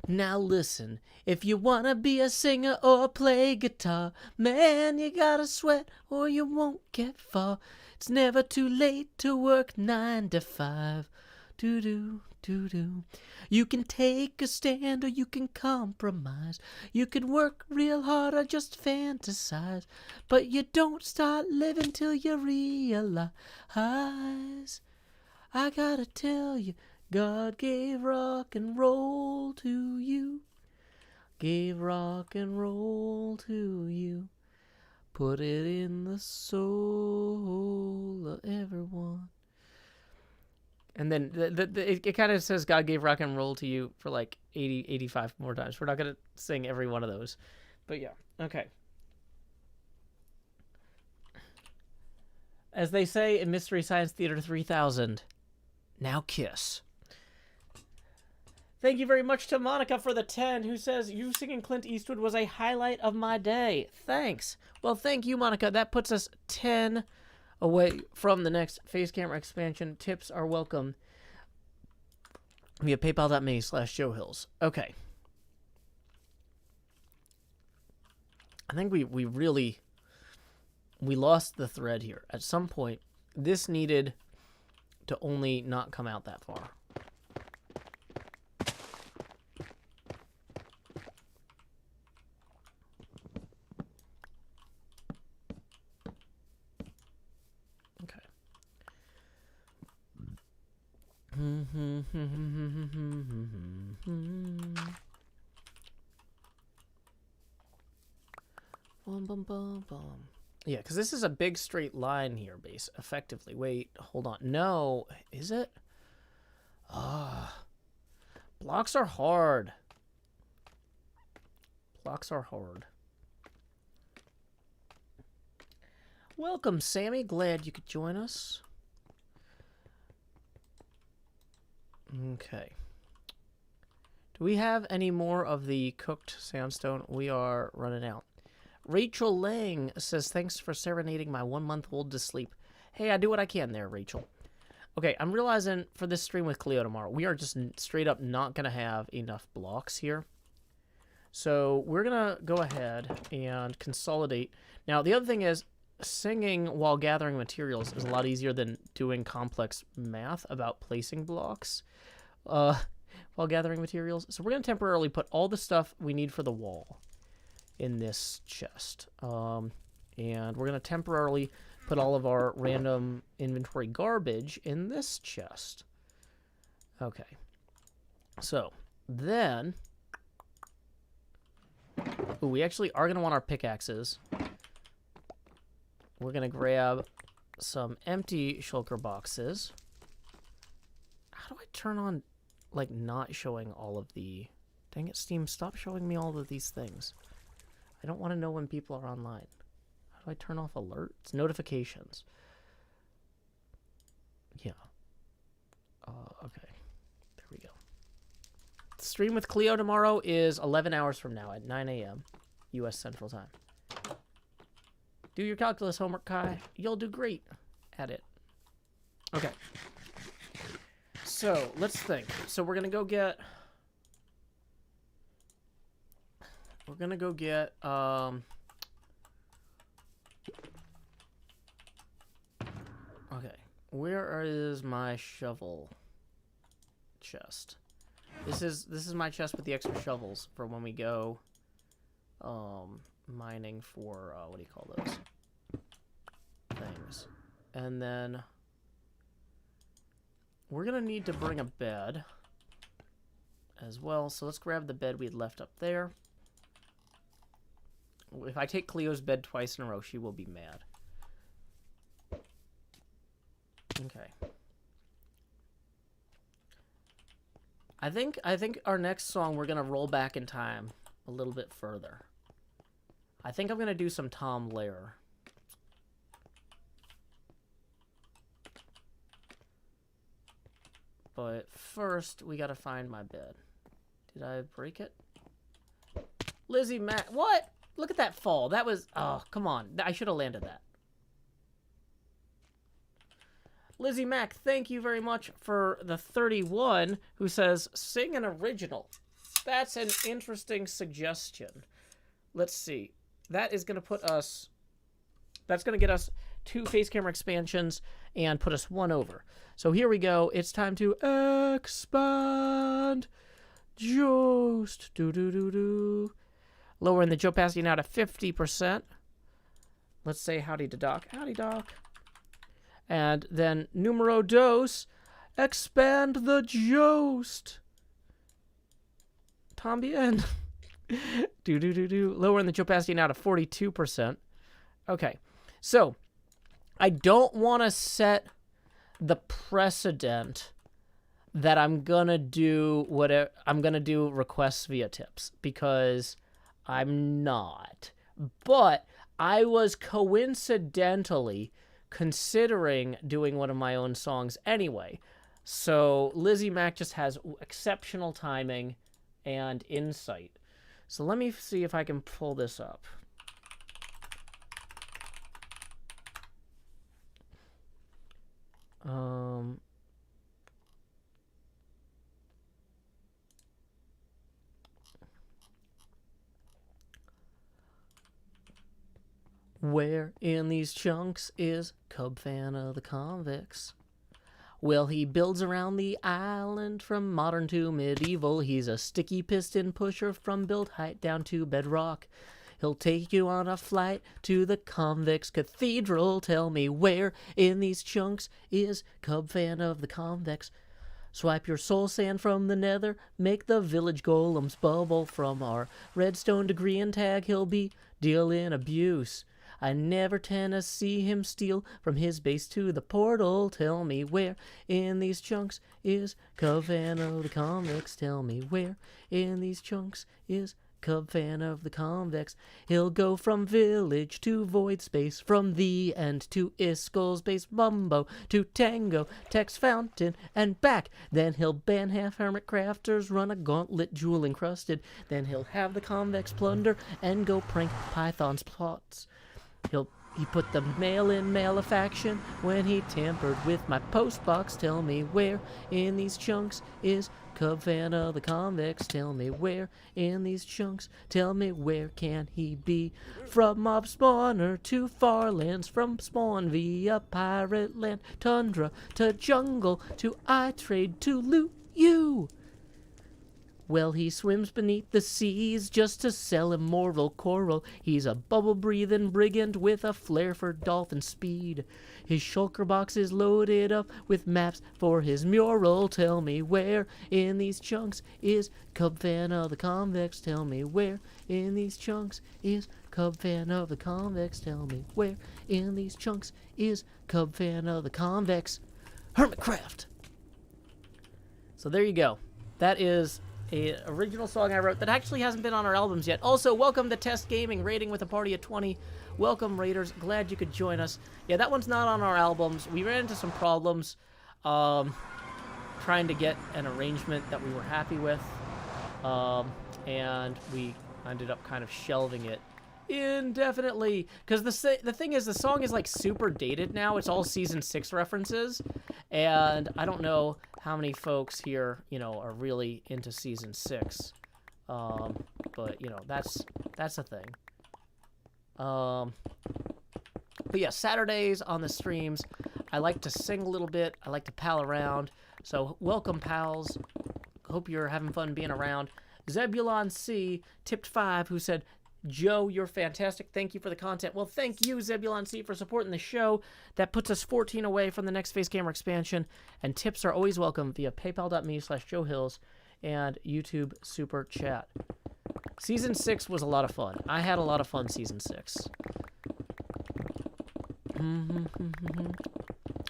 Now listen, if you wanna be a singer or play guitar, man, you gotta sweat or you won't get far. It's never too late to work 9 to 5. Do-do. Do-do. You can take a stand or you can compromise. You can work real hard or just fantasize. But you don't start living till you realize. I gotta tell you, God gave rock and roll to you. Gave rock and roll to you. Put it in the soul of everyone. And then it kind of says God gave rock and roll to you for like 80, 85 more times. We're not going to sing every one of those. But yeah, okay. As they say in Mystery Science Theater 3000, now Kiss. Thank you very much to Monica for the 10, who says, you singing Clint Eastwood was a highlight of my day. Thanks. Well, thank you, Monica. That puts us 10 away from the next face camera expansion. Tips are welcome via paypal.me/JoeHills. Okay. I think we lost the thread here. At some point, this needed to only not come out that far. Yeah, because this is a big straight line here, effectively. Wait, hold on. No, is it? Blocks are hard. Blocks are hard. Welcome, Sammy. Glad you could join us. Okay. Do we have any more of the cooked sandstone? We are running out. Rachel Lang says, thanks for serenading my 1-month-old to sleep. Hey, I do what I can there, Rachel. Okay, I'm realizing for this stream with Cleo tomorrow, we are just straight up not going to have enough blocks here. So we're going to go ahead and consolidate. Now, the other thing is, singing while gathering materials is a lot easier than doing complex math about placing blocks while gathering materials. So we're going to temporarily put all the stuff we need for the wall in this chest. And we're going to temporarily put all of our random inventory garbage in this chest. Okay. So then, we actually are going to want our pickaxes. We're going to grab some empty shulker boxes. How do I turn on like, not showing all of the... Dang it, Steam, stop showing me all of these things. I don't want to know when people are online. How do I turn off alerts? Notifications. Yeah. Okay. There we go. Stream with Cleo tomorrow is 11 hours from now at 9 a.m. U.S. Central Time. Do your calculus homework, Kai. You'll do great at it. Okay. So, let's think. So, we're going to go get... Okay. Where is my shovel chest? This is my chest with the extra shovels for when we go mining for what do you call those things. And then we're gonna need to bring a bed as well, so let's grab the bed we had left up there. If I take Cleo's bed twice in a row, she will be mad. Okay. I think our next song we're gonna roll back in time a little bit further. I think I'm gonna do some Tom Lehrer. But first we gotta find my bed. Did I break it? Lizzie Mac, what? Look at that fall. That was, oh, come on. I should have landed that. Lizzie Mac, thank you very much for the 31 who says, sing an original. That's an interesting suggestion. Let's see. That is going to put us... That's going to get us 2 face camera expansions and put us 1 over. So here we go. It's time to expand. Just do-do-do-do. Lowering the opacity now to 50%. Let's say howdy to Doc. Howdy, Doc. And then numero dos, expand the jost. Tambien. Do. Lowering the opacity now to 42%. Okay. So, I don't want to set the precedent that I'm going to do whatever I'm going to do requests via tips, because I'm not. But I was coincidentally considering doing one of my own songs anyway. So Lizzie Mac just has exceptional timing and insight. So let me see if I can pull this up. Where in these chunks is Cub fan of the convicts? Well, he builds around the island from modern to medieval. He's a sticky piston pusher from build height down to bedrock. He'll take you on a flight to the convicts' cathedral. Tell me where in these chunks is Cub fan of the convicts? Swipe your soul sand from the nether, make the village golems bubble from our redstone degree and tag. He'll be dealing abuse. I never tend to see him steal from his base to the portal. Tell me where in these chunks is Cub fan of the convicts? Tell me where in these chunks is Cub fan of the convicts? He'll go from village to void space, from the end to Iskel's base, Mumbo to Tango, Tex Fountain, and back. Then he'll ban half HermitCrafters, run a gauntlet jewel encrusted. Then he'll have the convex plunder and go prank Python's plots. He put the mail in malefaction when he tampered with my postbox. Tell me where in these chunks is Cub fan of the convicts? Tell me where in these chunks? Tell me where can he be? From mob spawner to far lands, from spawn via pirate land, tundra to jungle to I trade to loot you. Well, he swims beneath the seas just to sell immoral coral. He's a bubble-breathing brigand with a flair for dolphin speed. His shulker box is loaded up with maps for his mural. Tell me where in these chunks is Cub fan of the convicts? Tell me where in these chunks is Cub fan of the convicts? Tell me where in these chunks is Cub fan of the convicts? HermitCraft! So there you go. That is a original song I wrote that actually hasn't been on our albums yet. Also, welcome to Test Gaming, raiding with a party of 20. Welcome, raiders. Glad you could join us. Yeah, that one's not on our albums. We ran into some problems trying to get an arrangement that we were happy with, and we ended up kind of shelving it indefinitely, because the thing is, the song is like super dated now. It's all season 6 references, and I don't know how many folks here, you know, are really into season 6, but you know, that's a thing. But yeah, Saturdays on the streams, I like to sing a little bit. I like to pal around. So welcome, pals. Hope you're having fun being around. Zebulon C tipped 5, who said, Joe, you're fantastic. Thank you for the content. Well, thank you, Zebulon C, for supporting the show. That puts us 14 away from the next face camera expansion. And tips are always welcome via paypal.me/JoeHills and YouTube Super Chat. Season 6 was a lot of fun. I had a lot of fun season 6.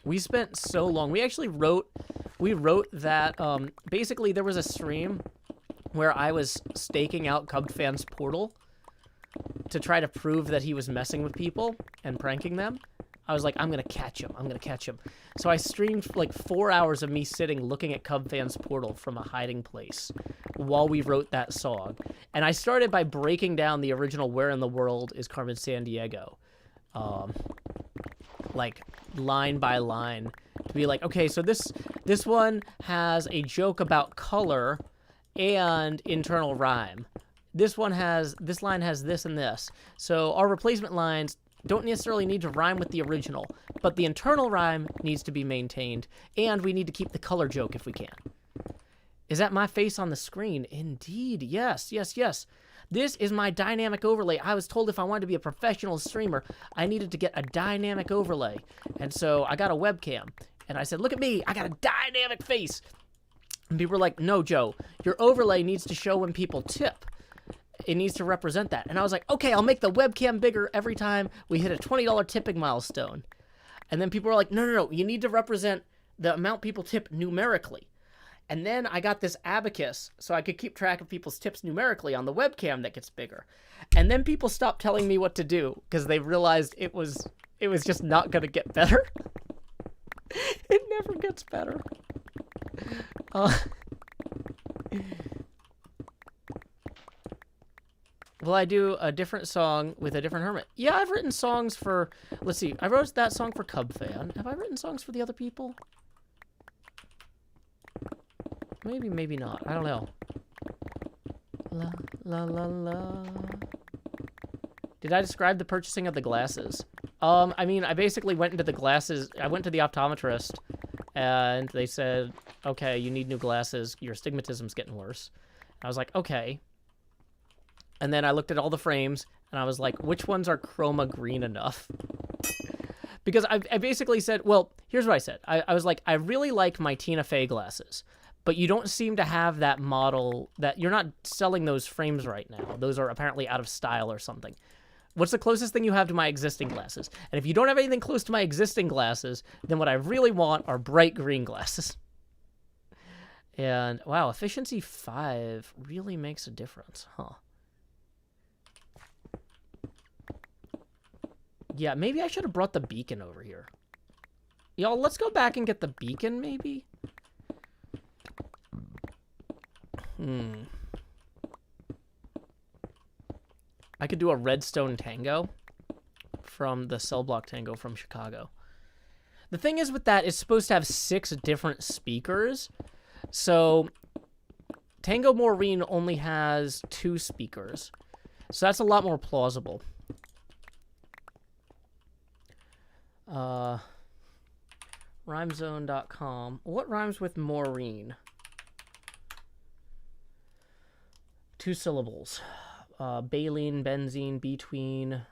We spent so long. We actually wrote that, basically there was a stream where I was staking out Cubfans Portal to try to prove that he was messing with people and pranking them. I was like, I'm going to catch him. I'm going to catch him. So I streamed like 4 hours of me sitting looking at Cubfans Portal from a hiding place while we wrote that song. And I started by breaking down the original Where in the World is Carmen Sandiego, like line by line, to be like, okay, so this one has a joke about color and internal rhyme. This line has this and this. So our replacement lines don't necessarily need to rhyme with the original, but the internal rhyme needs to be maintained, and we need to keep the color joke if we can. Is that my face on the screen? Indeed, yes, yes, yes. This is my dynamic overlay. I was told if I wanted to be a professional streamer, I needed to get a dynamic overlay. And so I got a webcam, and I said, look at me, I got a dynamic face. And people were like, no, Joe, your overlay needs to show when people tip. It needs to represent that. And I was like, okay, I'll make the webcam bigger every time we hit a $20 tipping milestone. And then people were like, no, you need to represent the amount people tip numerically. And then I got this abacus so I could keep track of people's tips numerically on the webcam that gets bigger. And then people stopped telling me what to do because they realized it was just not going to get better. It never gets better. Will I do a different song with a different hermit? Yeah, I've written songs for... Let's see. I wrote that song for Cubfan. Have I written songs for the other people? Maybe, maybe not. I don't know. La, la, la, la. Did I describe the purchasing of the glasses? I mean, I basically went into the glasses... I went to the optometrist, and they said, okay, you need new glasses. Your astigmatism's getting worse. I was like, okay. And then I looked at all the frames, and I was like, which ones are chroma green enough? Because I basically said, well, here's what I said. I was like, I really like my Tina Fey glasses, but you don't seem to have that model, that you're not selling those frames right now. Those are apparently out of style or something. What's the closest thing you have to my existing glasses? And if you don't have anything close to my existing glasses, then what I really want are bright green glasses. And, wow, efficiency 5 really makes a difference, huh? Yeah, maybe I should have brought the beacon over here. Y'all, let's go back and get the beacon, maybe? I could do a redstone tango from the cell block tango from Chicago. The thing is with that, it's supposed to have 6 different speakers. So Tango Maureen only has 2 speakers. So that's a lot more plausible. Rhymezone.com. What rhymes with Maureen? 2 syllables. Baleen, benzene, between,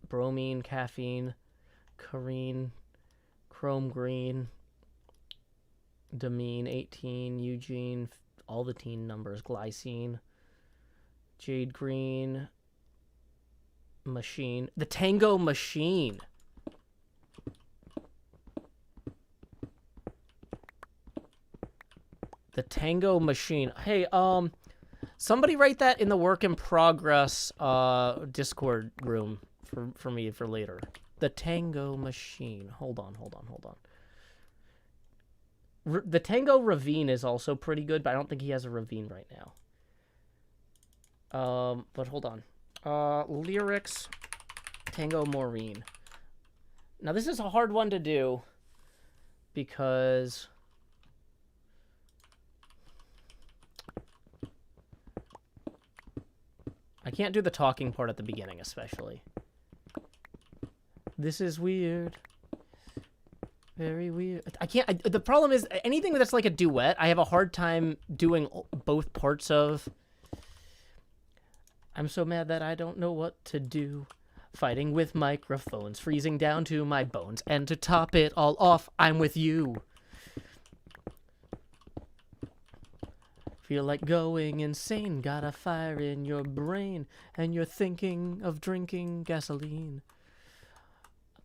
bromine, caffeine, carine, chrome green, Damine, 18, Eugene, all the teen numbers, glycine, jade green, machine. The Tango Machine. The Tango Machine. Hey, somebody write that in the work in progress Discord room for me for later. The Tango Machine. Hold on. The Tango Ravine is also pretty good, but I don't think he has a ravine right now. But hold on. Lyrics, Tango Maureen. Now this is a hard one to do because I can't do the talking part at the beginning, especially. This is weird. Very weird. I can't. The problem is anything that's like a duet, I have a hard time doing both parts of. I'm so mad that I don't know what to do. Fighting with microphones, freezing down to my bones. And to top it all off, I'm with you. Feel like going insane. Got a fire in your brain. And you're thinking of drinking gasoline.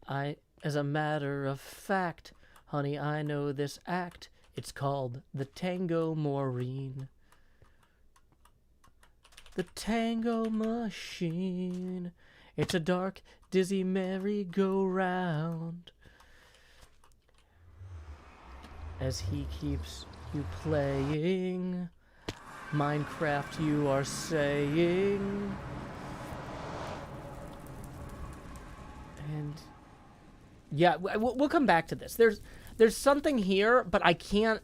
As a matter of fact, honey, I know this act. It's called the Tango Maureen. The Tango Machine. It's a dark, dizzy merry-go-round. As he keeps you playing, Minecraft you are saying. And yeah, we'll come back to this. There's something here, but I can't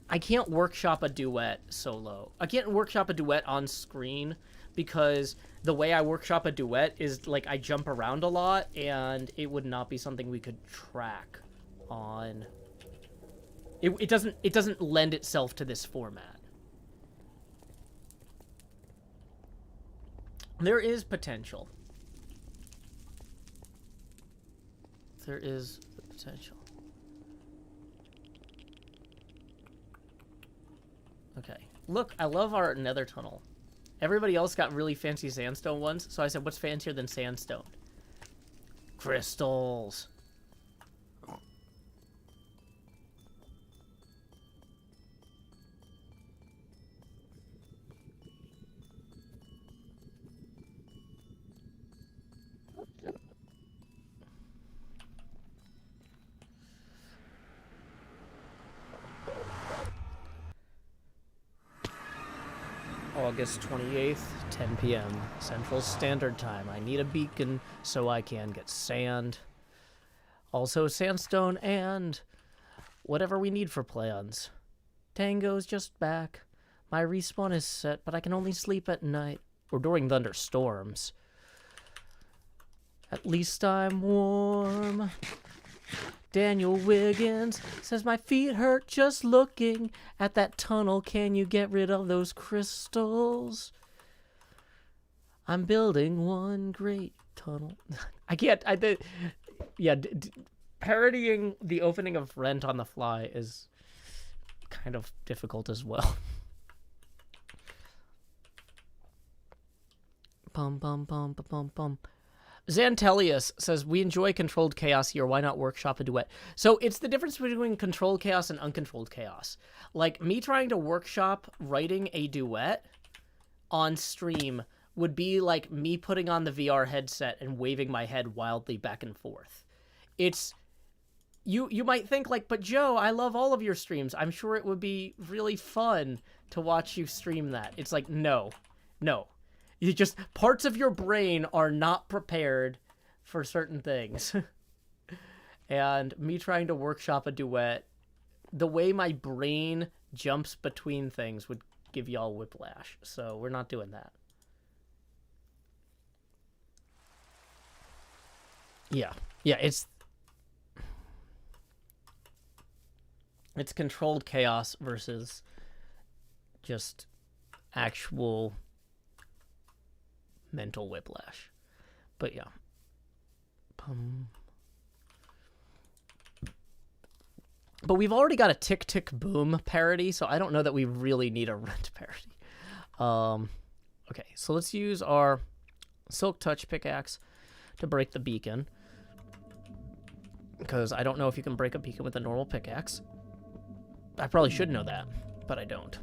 workshop a duet solo. I can't workshop a duet on screen because the way I workshop a duet is like I jump around a lot, and it would not be something we could track on. It doesn't lend itself to this format. There is potential. There is the potential. Okay. Look, I love our nether tunnel. Everybody else got really fancy sandstone ones, so I said, what's fancier than sandstone? Crystals. August 28th, 10 p.m. Central Standard Time. I need a beacon so I can get sand. Also sandstone and whatever we need for plans. Tango's just back. My respawn is set, but I can only sleep at night or during thunderstorms. At least I'm warm. Daniel Wiggins says, my feet hurt just looking at that tunnel. Can you get rid of those crystals? I'm building one great tunnel. I can't. Parodying the opening of Rent on the fly is kind of difficult as well. Bum, bum, bum, bum, bum, bum. Xantelius says, we enjoy controlled chaos here. Why not workshop a duet? So it's the difference between controlled chaos and uncontrolled chaos. Like, me trying to workshop writing a duet on stream would be like me putting on the VR headset and waving my head wildly back and forth. It's... You might think, like, but Joe, I love all of your streams. I'm sure it would be really fun to watch you stream that. It's like, no. You just, parts of your brain are not prepared for certain things. And me trying to workshop a duet, the way my brain jumps between things would give y'all whiplash. So we're not doing that. Yeah, it's controlled chaos versus just actual mental whiplash. But yeah. But we've already got a Tick Tick Boom parody, so I don't know that we really need a Rent parody. Okay, so let's use our Silk Touch pickaxe to break the beacon. Because I don't know if you can break a beacon with a normal pickaxe. I probably should know that, but I don't.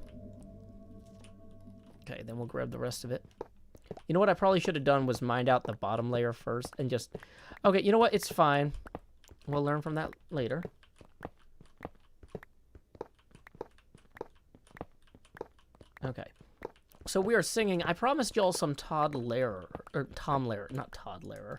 Okay, then we'll grab the rest of it. You know what I probably should have done was mined out the bottom layer first and just... Okay, you know what? It's fine. We'll learn from that later. Okay. So we are singing. I promised y'all some Todd Lehrer. Or Tom Lehrer. Not Todd Lehrer.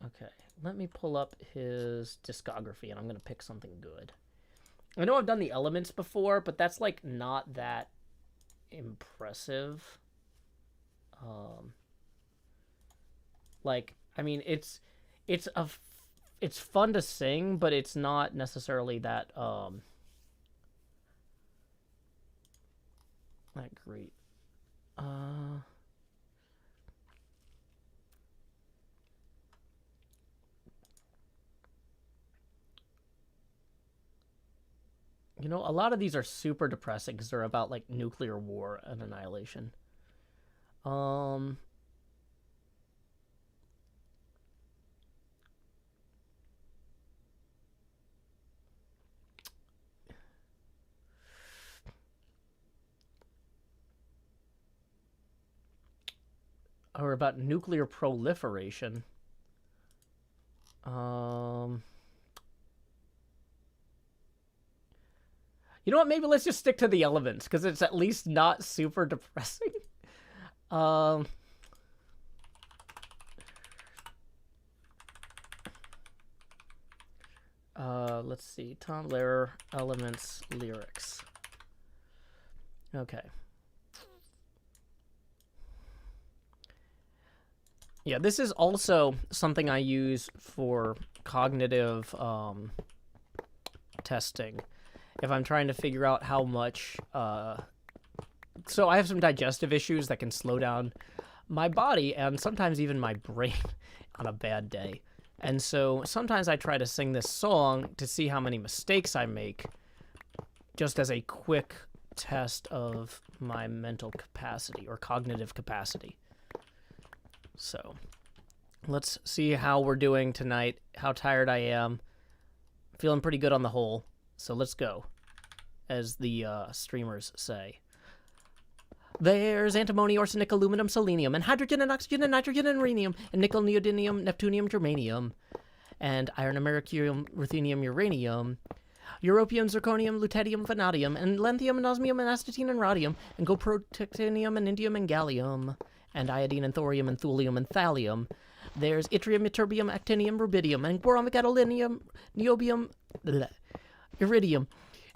Okay, let me pull up his discography, and I'm going to pick something good. I know I've done the Elements before, but that's, like, not that impressive. Like, I mean, it's fun to sing, but it's not necessarily that, that great. You know, a lot of these are super depressing because they're about, like, nuclear war and annihilation. Or about nuclear proliferation. You know what? Maybe let's just stick to the Elements, because it's at least not super depressing. Let's see. Tom Lehrer, Elements, lyrics. Okay. Yeah, this is also something I use for cognitive testing. If I'm trying to figure out how much... So I have some digestive issues that can slow down my body and sometimes even my brain on a bad day. And so sometimes I try to sing this song to see how many mistakes I make, just as a quick test of my mental capacity or cognitive capacity. So let's see how we're doing tonight, how tired I am. Feeling pretty good on the whole. So let's go, as the streamers say. There's antimony, arsenic, aluminum, selenium, and hydrogen, and oxygen, and nitrogen, and rhenium, and nickel, neodymium, neptunium, germanium, and iron, americium, ruthenium, uranium, europium, zirconium, lutetium, vanadium, and lanthium, and osmium, and astatine, and rhodium, and goprotactinium, and indium, and gallium, and iodine, and thorium, and thulium, and thallium. There's yttrium, ytterbium, actinium, rubidium, and borium, gadolinium, niobium, iridium,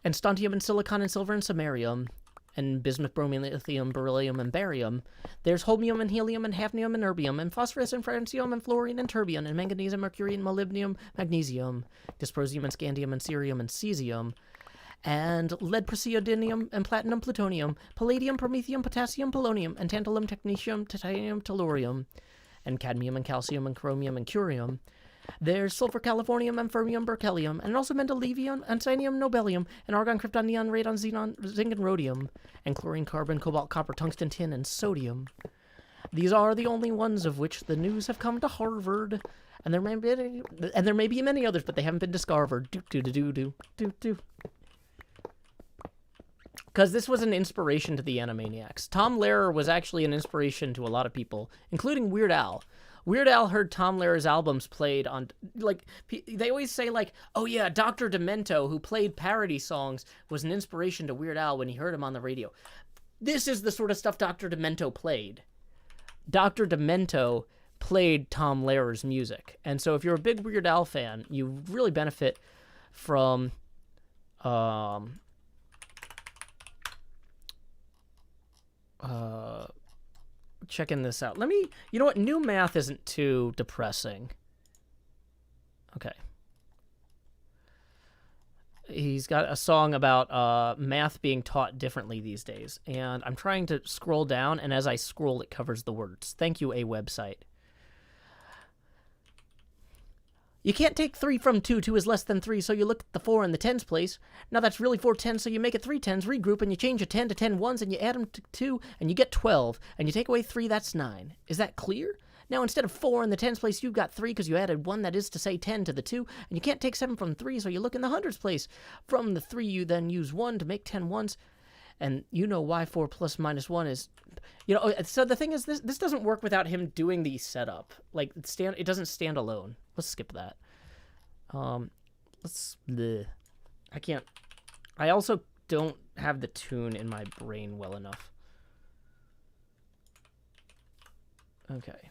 and strontium, and silicon, and silver, and samarium, and bismuth, bromium, lithium, beryllium, and barium. There's holmium, and helium, and hafnium, and erbium, and phosphorus, and francium, and fluorine, and terbium, and manganese, and mercury, and molybdenum, magnesium, dysprosium, and scandium, and cerium, and cesium, and lead, praseodymium, and platinum, plutonium, palladium, promethium, potassium, polonium, and tantalum, technetium, titanium, tellurium, and cadmium, and calcium, and chromium, and curium. There's sulfur, californium, and fermium, berkelium, and also mendelevium, and cyanium, nobelium, and argon, krypton, neon, radon, xenon, zinc, and rhodium, and chlorine, carbon, cobalt, copper, tungsten, tin, and sodium. These are the only ones of which the news have come to Harvard, and there may be many others, but they haven't been discovered. Because this was an inspiration to the Animaniacs. Tom Lehrer was actually an inspiration to a lot of people, including Weird Al. Weird Al heard Tom Lehrer's albums played on, like, they always say, like, oh yeah, Dr. Demento, who played parody songs, was an inspiration to Weird Al when he heard him on the radio. This is the sort of stuff Dr. Demento played. Dr. Demento played Tom Lehrer's music. And so if you're a big Weird Al fan, you really benefit from, checking this out. You know what? New math isn't too depressing. Okay. He's got a song about math being taught differently these days. And I'm trying to scroll down, and as I scroll, it covers the words. Thank you, a website. You can't take 3 from 2. 2 is less than 3, so you look at the 4 in the tens place. Now that's really 4 tens, so you make it 3 tens, regroup, and you change a 10 to 10 ones, and you add them to 2, and you get 12. And you take away 3, that's 9. Is that clear? Now instead of 4 in the tens place, you've got 3 because you added 1, that is to say 10 to the 2, and you can't take 7 from 3, so you look in the hundreds place. From the 3, you then use 1 to make 10 ones, and you know why 4 plus minus 1 is... You know, so the thing is, this doesn't work without him doing the setup. Like, it doesn't stand alone. Let's skip that. I can't... I also don't have the tune in my brain well enough. Okay.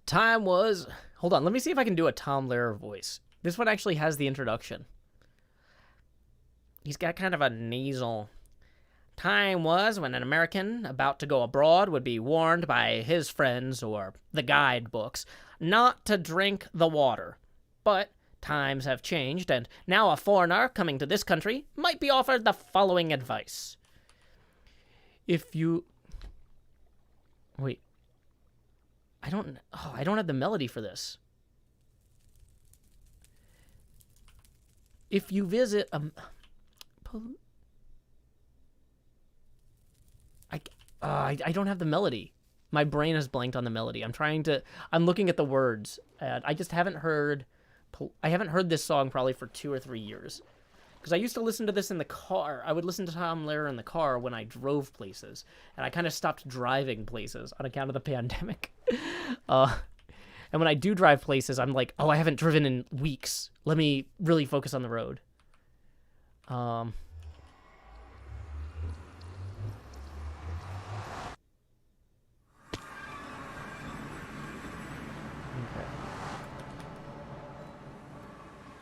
Time was... Hold on, let me see if I can do a Tom Lehrer voice. This one actually has the introduction. He's got kind of a nasal... Time was when an American about to go abroad would be warned by his friends or the guidebooks not to drink the water. But times have changed, and now a foreigner coming to this country might be offered the following advice. If you... Wait. I don't have the melody for this. If you visit I don't have the melody. My brain has blanked on the melody. I'm looking at the words, and I just haven't heard this song probably for 2 or 3 years. Because I used to listen to this in the car. I would listen to Tom Lehrer in the car when I drove places. And I kind of stopped driving places on account of the pandemic. And when I do drive places, I'm like, oh, I haven't driven in weeks. Let me really focus on the road. Okay.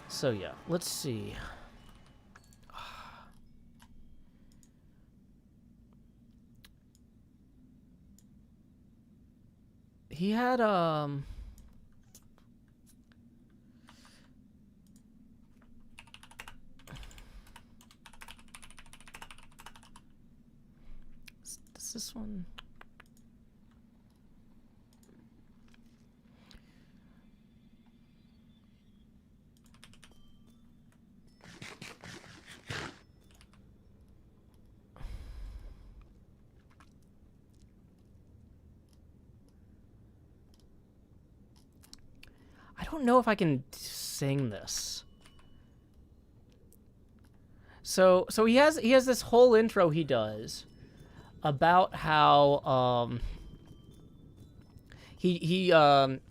So yeah, let's see. He had is this one? I don't know if I can sing this. So he has this whole intro he does about how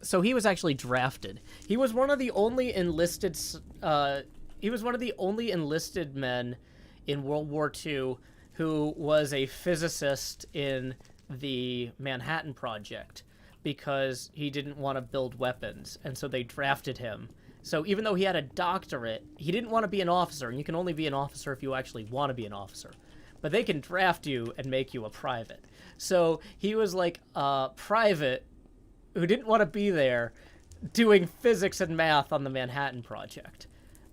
so he was actually drafted. He was one of the only enlisted men in World War II who was a physicist in the Manhattan Project, because he didn't want to build weapons, and so they drafted him. So even though he had a doctorate, he didn't want to be an officer, and you can only be an officer if you actually want to be an officer. But they can draft you and make you a private. So he was like a private who didn't want to be there doing physics and math on the Manhattan Project.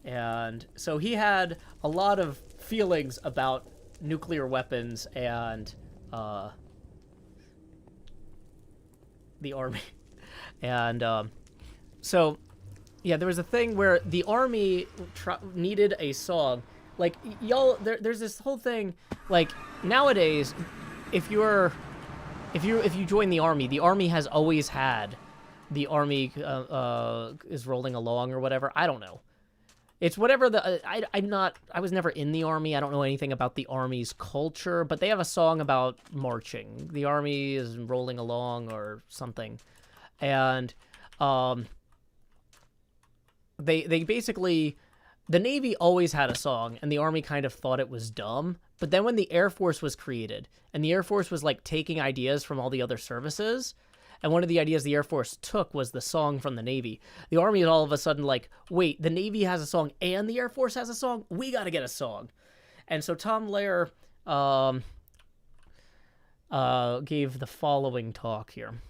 And so he had a lot of feelings about nuclear weapons and the army. And so yeah, there was a thing where the army needed a song. Like, y'all, there's this whole thing, like, nowadays, if you join the army has always had the army is rolling along or whatever. I don't know. It's whatever I was never in the army. I don't know anything about the army's culture, but they have a song about marching. The army is rolling along or something. And they basically, the Navy always had a song, and the Army kind of thought it was dumb. But then when the Air Force was created, and the Air Force was like taking ideas from all the other services, and one of the ideas the Air Force took was the song from the Navy. The Army is all of a sudden like, wait, the Navy has a song and the Air Force has a song? We got to get a song. And so Tom Lehrer gave the following talk here.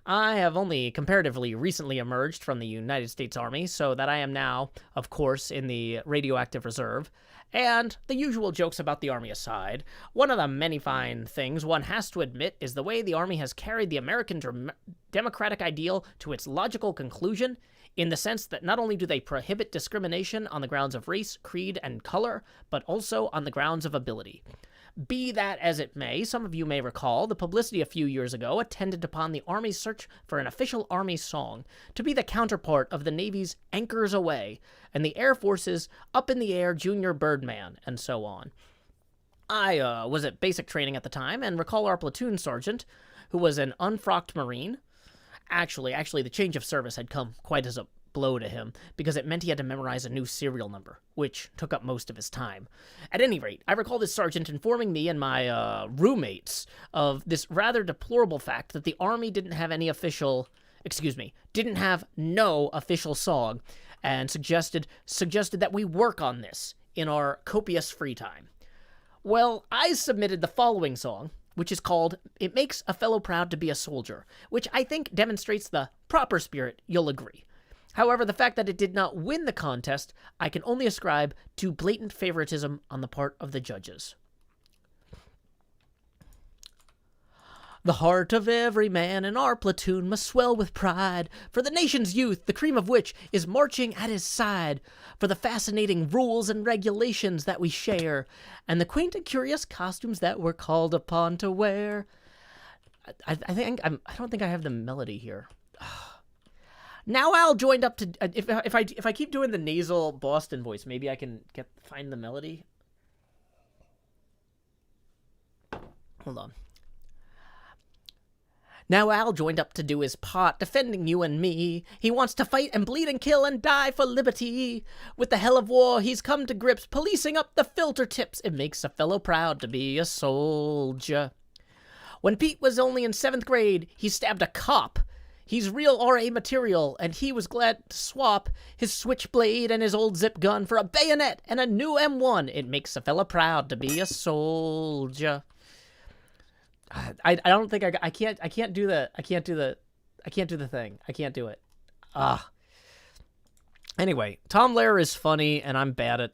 I have only comparatively recently emerged from the United States Army, so that I am now, of course, in the radioactive reserve, And the usual jokes about the Army aside, one of the many fine things one has to admit is the way the Army has carried the American democratic ideal to its logical conclusion, in the sense that not only do they prohibit discrimination on the grounds of race, creed, and color, but also on the grounds of ability. Be that as it may, some of you may recall the publicity a few years ago attended upon the Army's search for an official Army song to be the counterpart of the Navy's Anchors Aweigh and the Air Force's Up in the Air Junior Birdman, and so on. I was at basic training at the time and recall our platoon sergeant, who was an unfrocked Marine. Actually, the change of service had come quite as a blow to him, because it meant he had to memorize a new serial number, which took up most of his time. At any rate, I recall this sergeant informing me and my roommates of this rather deplorable fact that the Army didn't have no official song, and suggested that we work on this in our copious free time. Well, I submitted the following song, which is called It Makes a Fellow Proud to be a Soldier, which I think demonstrates the proper spirit, you'll agree. However, the fact that it did not win the contest, I can only ascribe to blatant favoritism on the part of the judges. The heart of every man in our platoon must swell with pride for the nation's youth, the cream of which is marching at his side, for the fascinating rules and regulations that we share, and the quaint and curious costumes that we're called upon to wear. I don't think I have the melody here. Now Al joined up to if I keep doing the nasal Boston voice, maybe I can find the melody. Hold on. Now Al joined up to do his part, defending you and me. He wants to fight and bleed and kill and die for liberty. With the hell of war, he's come to grips, policing up the filter tips. It makes a fellow proud to be a soldier. When Pete was only in 7th grade, he stabbed a cop. He's real RA material, and he was glad to swap his switchblade and his old zip gun for a bayonet and a new M1. It makes a fella proud to be a soldier. I don't think I can't do the thing. I can't do it. Anyway, Tom Lehrer is funny, and I'm bad at.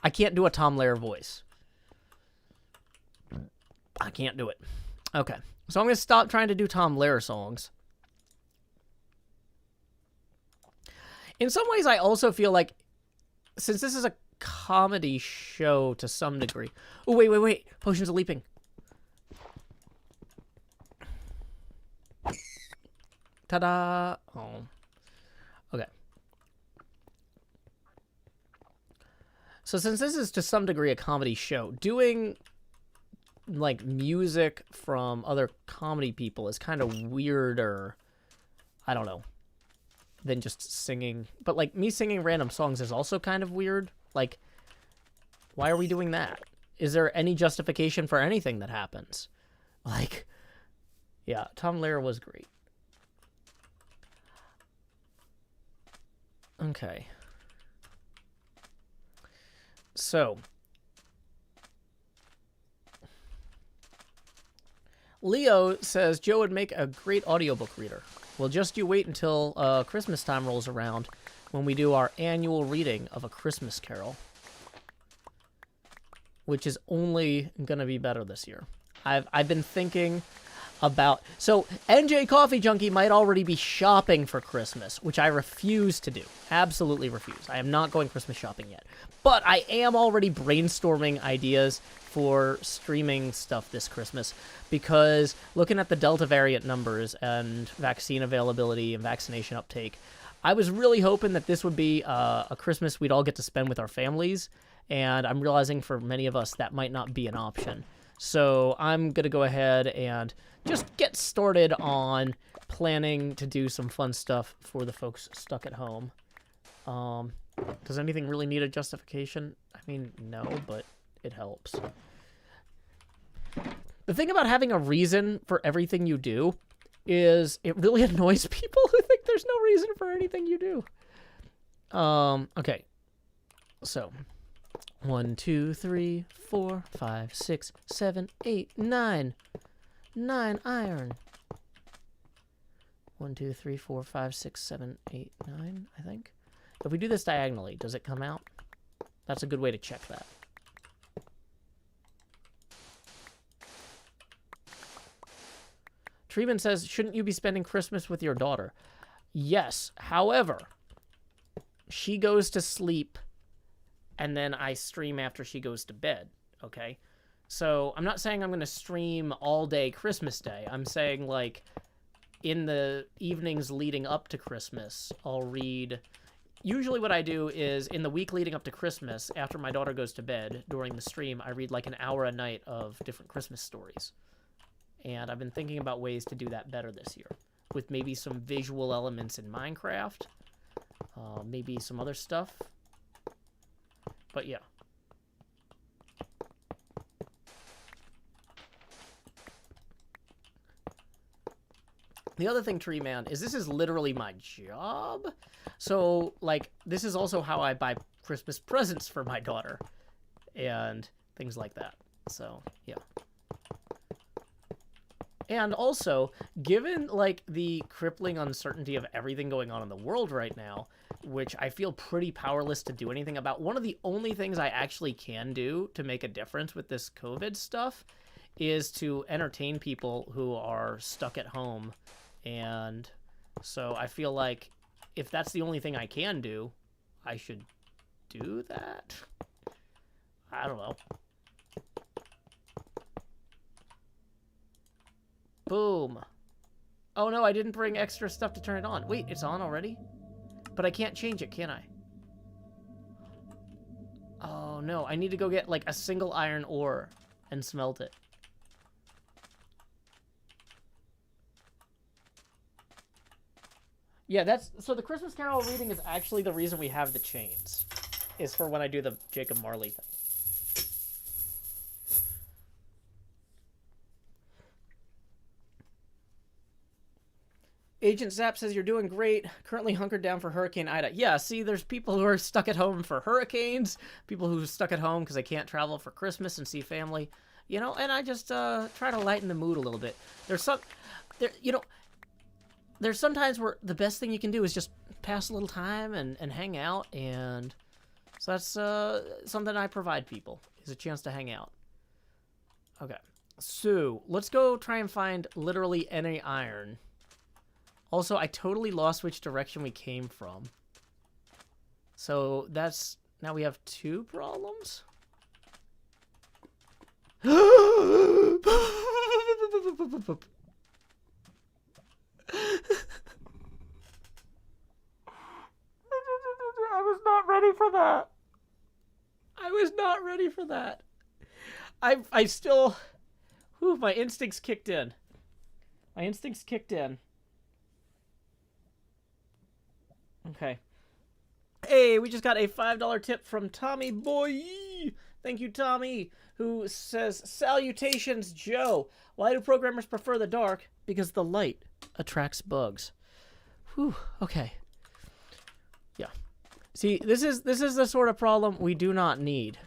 I can't do a Tom Lehrer voice. I can't do it. Okay, so I'm gonna stop trying to do Tom Lehrer songs. In some ways, I also feel like, since this is a comedy show to some degree... Oh, wait. Potions of leaping. Ta-da! Oh. Okay. So since this is to some degree a comedy show, doing, like, music from other comedy people is kind of weirder. I don't know. Than just singing. But, like, me singing random songs is also kind of weird. Like, why are we doing that? Is there any justification for anything that happens? Like, yeah, Tom Lehrer was great. Okay. So, Leo says Joe would make a great audiobook reader. Well, just you wait until Christmas time rolls around when we do our annual reading of A Christmas Carol, which is only going to be better this year. I've been thinking about... So, NJ Coffee Junkie might already be shopping for Christmas, which I refuse to do. Absolutely refuse. I am not going Christmas shopping yet. But I am already brainstorming ideas for streaming stuff this Christmas, because looking at the Delta variant numbers and vaccine availability and vaccination uptake, I was really hoping that this would be a Christmas we'd all get to spend with our families, and I'm realizing for many of us that might not be an option. So I'm going to go ahead and just get started on planning to do some fun stuff for the folks stuck at home. Does anything really need a justification? I mean, no, but it helps. The thing about having a reason for everything you do is it really annoys people who think there's no reason for anything you do. Okay. So, 1, 2, 3, 4, 5, 6, 7, 8, 9. 9 iron. 1, 2, 3, 4, 5, 6, 7, 8, 9, I think. If we do this diagonally, does it come out? That's a good way to check that. Treeman says, shouldn't you be spending Christmas with your daughter? Yes. However, she goes to sleep and then I stream after she goes to bed, okay? So I'm not saying I'm going to stream all day Christmas Day. I'm saying, like, in the evenings leading up to Christmas, I'll read... Usually what I do is, in the week leading up to Christmas, after my daughter goes to bed, during the stream, I read, like, an hour a night of different Christmas stories. And I've been thinking about ways to do that better this year, with maybe some visual elements in Minecraft, maybe some other stuff. But yeah. The other thing, Tree Man, is this is literally my job. So, like, this is also how I buy Christmas presents for my daughter and things like that. So, yeah. And also, given, like, the crippling uncertainty of everything going on in the world right now, which I feel pretty powerless to do anything about, one of the only things I actually can do to make a difference with this COVID stuff is to entertain people who are stuck at home. And so I feel like if that's the only thing I can do, I should do that. I don't know. Boom. Oh no, I didn't bring extra stuff to turn it on. Wait, it's on already? But I can't change it, can I? Oh no, I need to go get like a single iron ore and smelt it. Yeah, that's... So the Christmas Carol reading is actually the reason we have the chains. Is for when I do the Jacob Marley thing. Agent Zap says, you're doing great. Currently hunkered down for Hurricane Ida. Yeah, see, there's people who are stuck at home for hurricanes. People who are stuck at home because they can't travel for Christmas and see family. You know, and I just try to lighten the mood a little bit. There's sometimes where the best thing you can do is just pass a little time and hang out. And so that's something I provide people, is a chance to hang out. Okay, so let's go try and find literally any iron. Also, I totally lost which direction we came from. So that's... Now we have two problems? I was not ready for that. I was not ready for that. I still... Whew, my instincts kicked in. My instincts kicked in. Okay. Hey, we just got a $5 tip from Tommy Boy. Thank you, Tommy, who says, salutations, Joe. Why do programmers prefer the dark? Because the light attracts bugs. Whew, okay. Yeah. See, this is the sort of problem we do not need.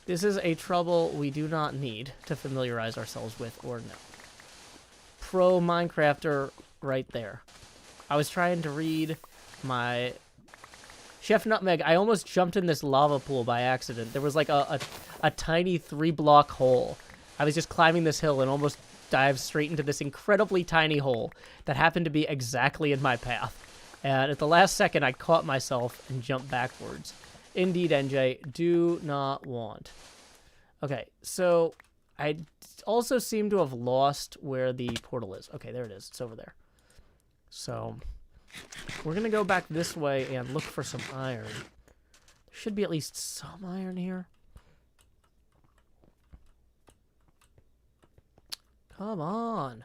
This is a trouble we do not need to familiarize ourselves with or know. Pro Minecrafter right there. I was trying to read my... Chef Nutmeg, I almost jumped in this lava pool by accident. There was like a tiny 3-block hole. I was just climbing this hill and almost dived straight into this incredibly tiny hole that happened to be exactly in my path. And at the last second, I caught myself and jumped backwards. Indeed, NJ, do not want. Okay, so I also seem to have lost where the portal is. Okay, there it is. It's over there. So, we're going to go back this way and look for some iron. There should be at least some iron here. Come on.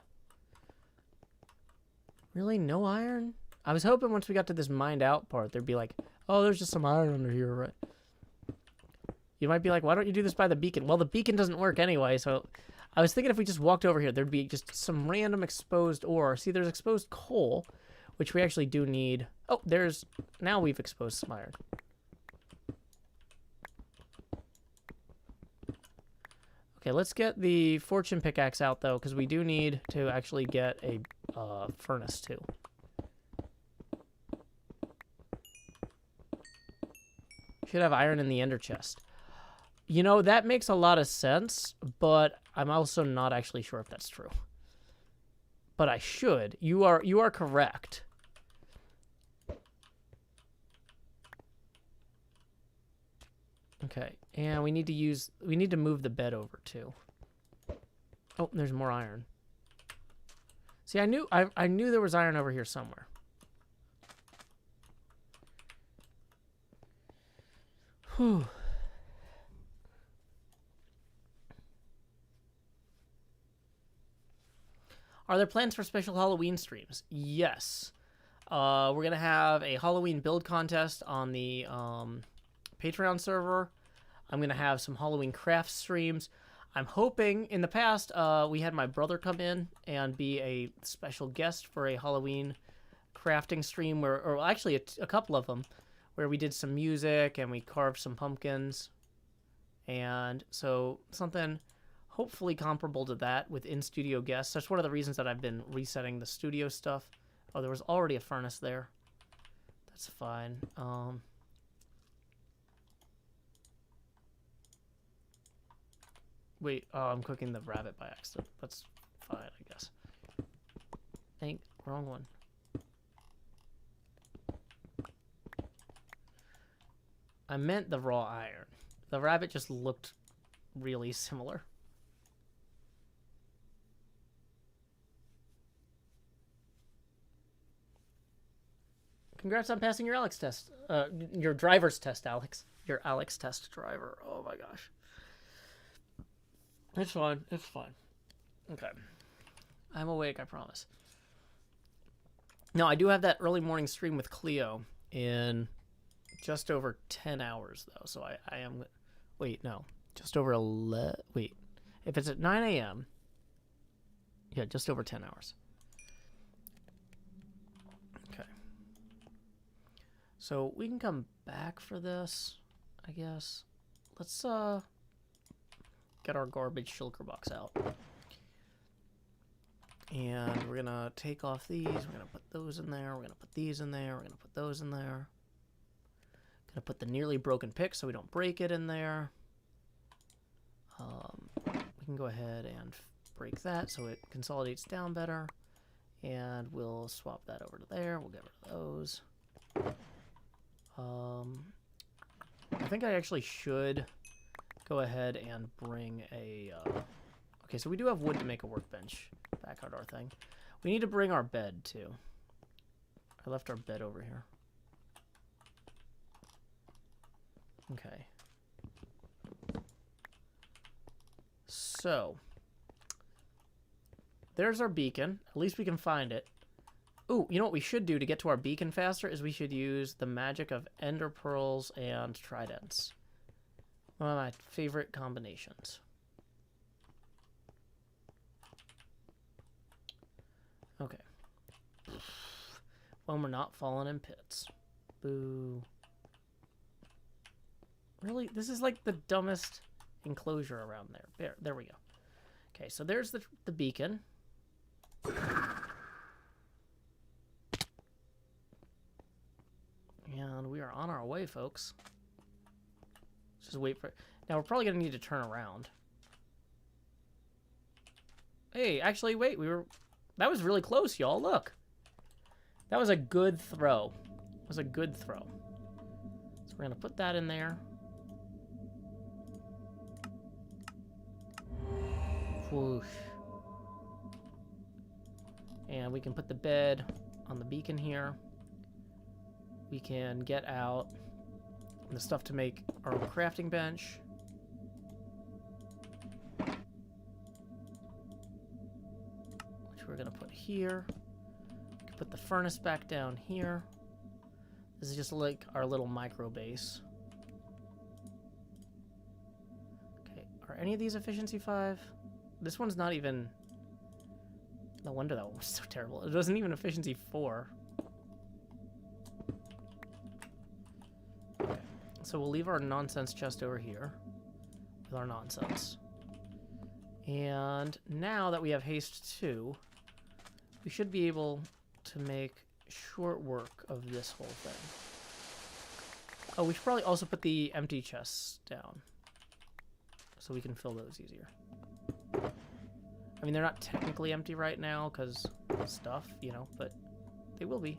Really? No iron? I was hoping once we got to this mined out part, there'd be like, oh, there's just some iron under here, right? You might be like, why don't you do this by the beacon? Well, the beacon doesn't work anyway, so... I was thinking if we just walked over here, there'd be just some random exposed ore. See, there's exposed coal, which we actually do need. Oh, there's... Now we've exposed some iron. Okay, let's get the fortune pickaxe out, though, because we do need to actually get a furnace, too. Should have iron in the ender chest. You know, that makes a lot of sense, but I'm also not actually sure if that's true. but I should. You are correct. Okay, and we need to move the bed over too. Oh, there's more iron. See, I knew there was iron over here somewhere. Whew. Are there plans for special Halloween streams? Yes. We're going to have a Halloween build contest on the Patreon server. I'm going to have some Halloween craft streams. I'm hoping, in the past, we had my brother come in and be a special guest for a Halloween crafting stream, or actually a couple of them, where we did some music and we carved some pumpkins. And so something hopefully comparable to that with in-studio guests. That's one of the reasons that I've been resetting the studio stuff. Oh, there was already a furnace there. That's fine. Wait, oh, I'm cooking the rabbit by accident. That's fine, I guess. Wrong one. I meant the raw iron. The rabbit just looked really similar. Congrats on passing your Alex test. Your driver's test, Alex. Your Alex test driver. Oh my gosh. It's fine. It's fine. Okay. I'm awake, I promise. No, I do have that early morning stream with Cleo in just over 10 hours, though. So I am... Wait, no. Just over 11... Wait. If it's at 9 a.m. Yeah, just over 10 hours. Okay. So we can come back for this, I guess. Let's get our garbage shulker box out. And we're going to take off these. We're going to put those in there. We're going to put these in there. We're going to put those in there. Going to put the nearly broken pick so we don't break it in there. We can go ahead and break that so it consolidates down better. And we'll swap that over to there. We'll get rid of those. I think I actually should go ahead and bring a... Okay, so we do have wood to make a workbench. Back out our thing. We need to bring our bed, too. I left our bed over here. Okay. So. There's our beacon. At least we can find it. Ooh, you know what we should do to get to our beacon faster is we should use the magic of ender pearls and tridents. One of my favorite combinations. Okay. When we're not falling in pits. Boo. Really? This is like the dumbest enclosure around there. There we go. Okay, so there's the beacon. And we are on our way, folks. Let's just wait for it. Now, we're probably going to need to turn around. Hey, actually, wait. That was really close, y'all. Look. That was a good throw. It was a good throw. So we're going to put that in there. Whoosh. And we can put the bed on the beacon here. We can get out the stuff to make our own crafting bench. Which we're going to put here. We can put the furnace back down here. This is just like our little micro base. Okay, are any of these efficiency 5? This one's not even... No wonder that one was so terrible. It wasn't even efficiency 4. Okay, so we'll leave our nonsense chest over here with our nonsense. And now that we have haste 2, we should be able to make short work of this whole thing. Oh, we should probably also put the empty chests down so we can fill those easier. I mean, they're not technically empty right now because of stuff, you know, but they will be.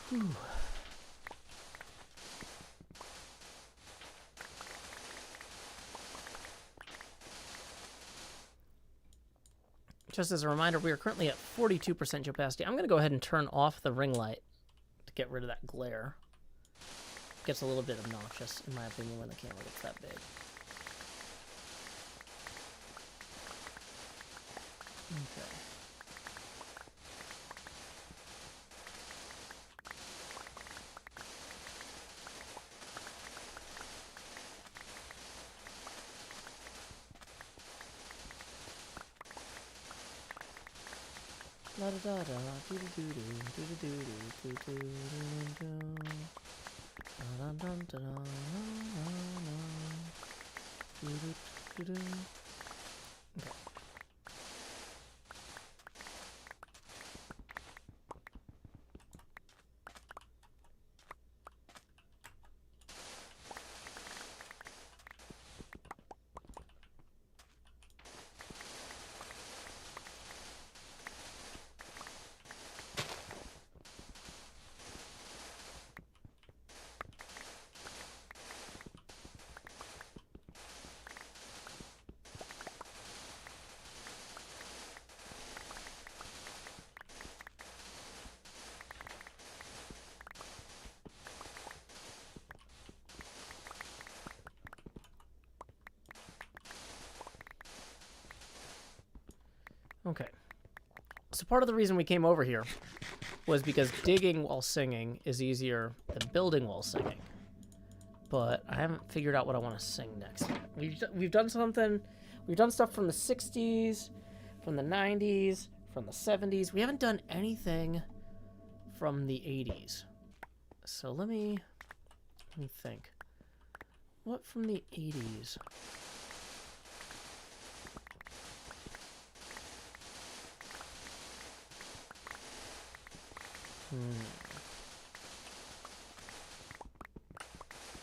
Whew. Just as a reminder, we are currently at 42% opacity. I'm going to go ahead and turn off the ring light to get rid of that glare. Gets a little bit obnoxious, in my opinion, when the camera gets that big. Okay. La da da da, doo doo doo doo doo doo doo doo doo. Da da da da da doo doo doo doo. Okay. Okay. So part of the reason we came over here was because digging while singing is easier than building while singing. But I haven't figured out what I want to sing next. We've done something. We've done stuff from the 60s, from the 90s, from the 70s. We haven't done anything from the 80s. So let me think. What from the 80s?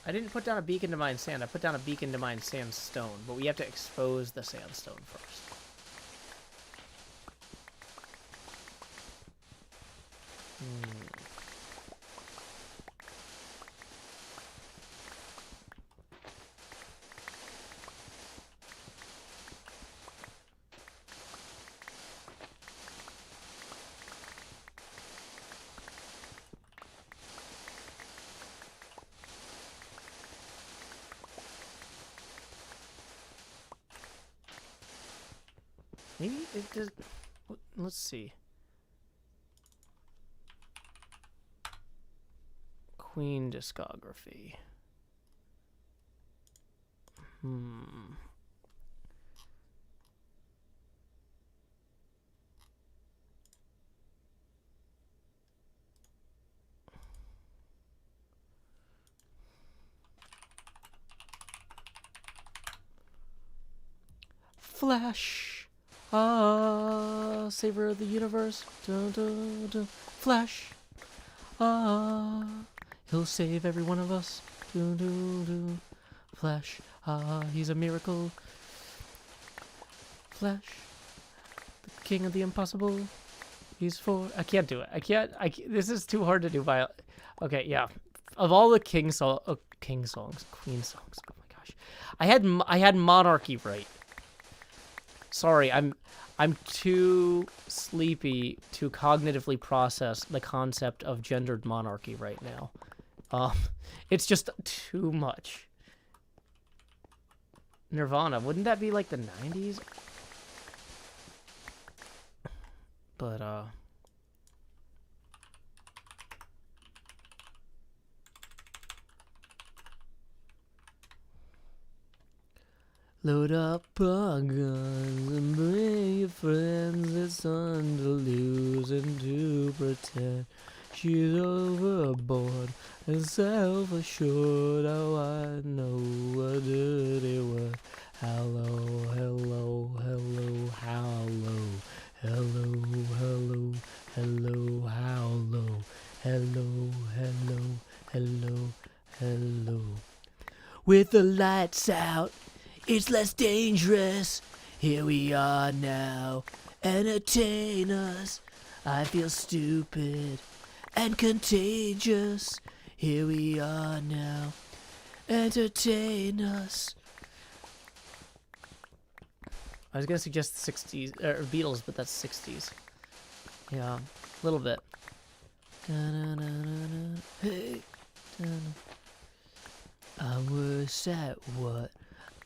I didn't put down a beacon to mine sand. I put down a beacon to mine sandstone, but we have to expose the sandstone first. Maybe it does. Let's see. Queen discography. Flash. Savior of the universe. Dun, dun, dun. Flash. He'll save every one of us. Dun, dun, dun. Flash. He's a miracle. Flash. The king of the impossible. He's for. I can't do it. I can't. This is too hard to do by. Okay, yeah. Of all the king songs, queen songs. Oh my gosh. I had monarchy right. Sorry, I'm too sleepy to cognitively process the concept of gendered monarchy right now. It's just too much. Nirvana, wouldn't that be like the 90s? But, load up our guns and bring your friends. It's time to lose and to pretend. She's overboard and self-assured. Oh, I know a dirty word. Hello, hello, hello, hello, hello, hello, With the lights out, it's less dangerous. Here we are now, entertain us. I feel stupid and contagious. Here we are now, entertain us. I was gonna suggest the 60s, or Beatles, but that's 60s. Yeah, a little bit. Hey. I'm worse at what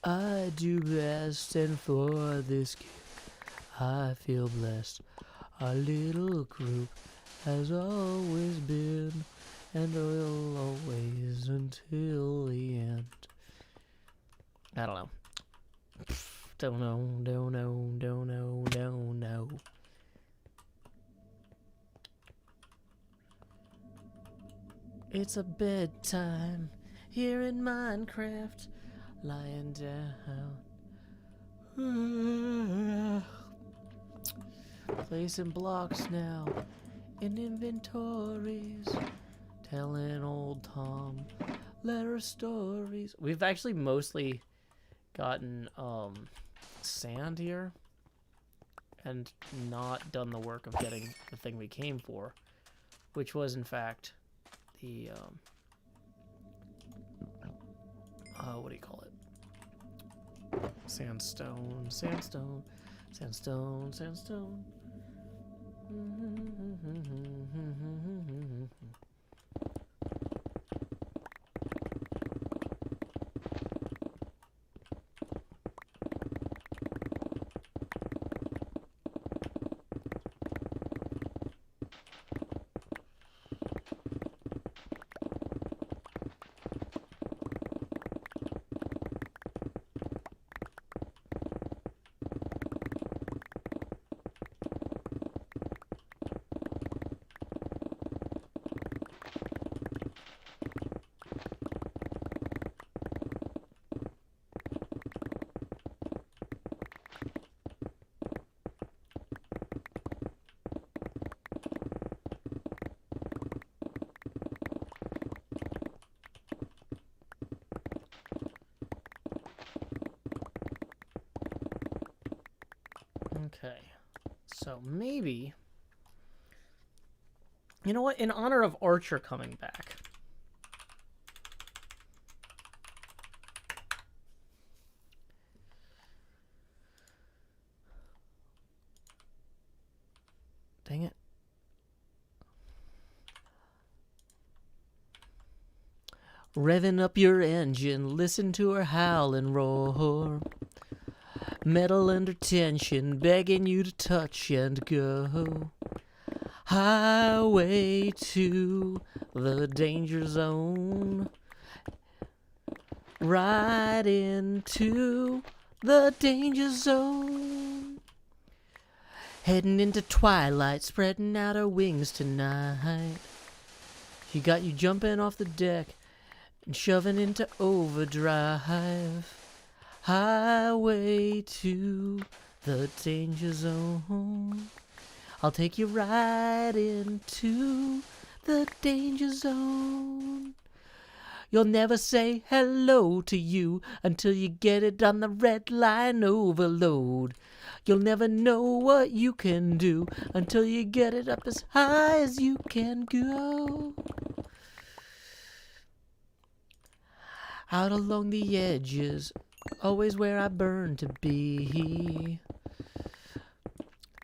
I do best, and for this gift I feel blessed. Our little group has always been, and will always until the end. I don't know. Don't know. It's a bedtime here in Minecraft, lying down. Placing blocks now in inventories, telling old Tom letter stories. We've actually mostly gotten sand here and not done the work of getting the thing we came for, which was in fact the what do you call it? Sandstone. Okay, so maybe, you know what, in honor of Archer coming back, dang it, revving up your engine, listen to her howl and roar. Metal under tension, begging you to touch and go. Highway to the danger zone. Right into the danger zone. Heading into twilight, spreading out our wings tonight. She got you jumping off the deck and shoving into overdrive. Highway to the danger zone. I'll take you right into the danger zone. You'll never say hello to you until you get it on the red line overload. You'll never know what you can do until you get it up as high as you can go. Out along the edges, always where I burn to be.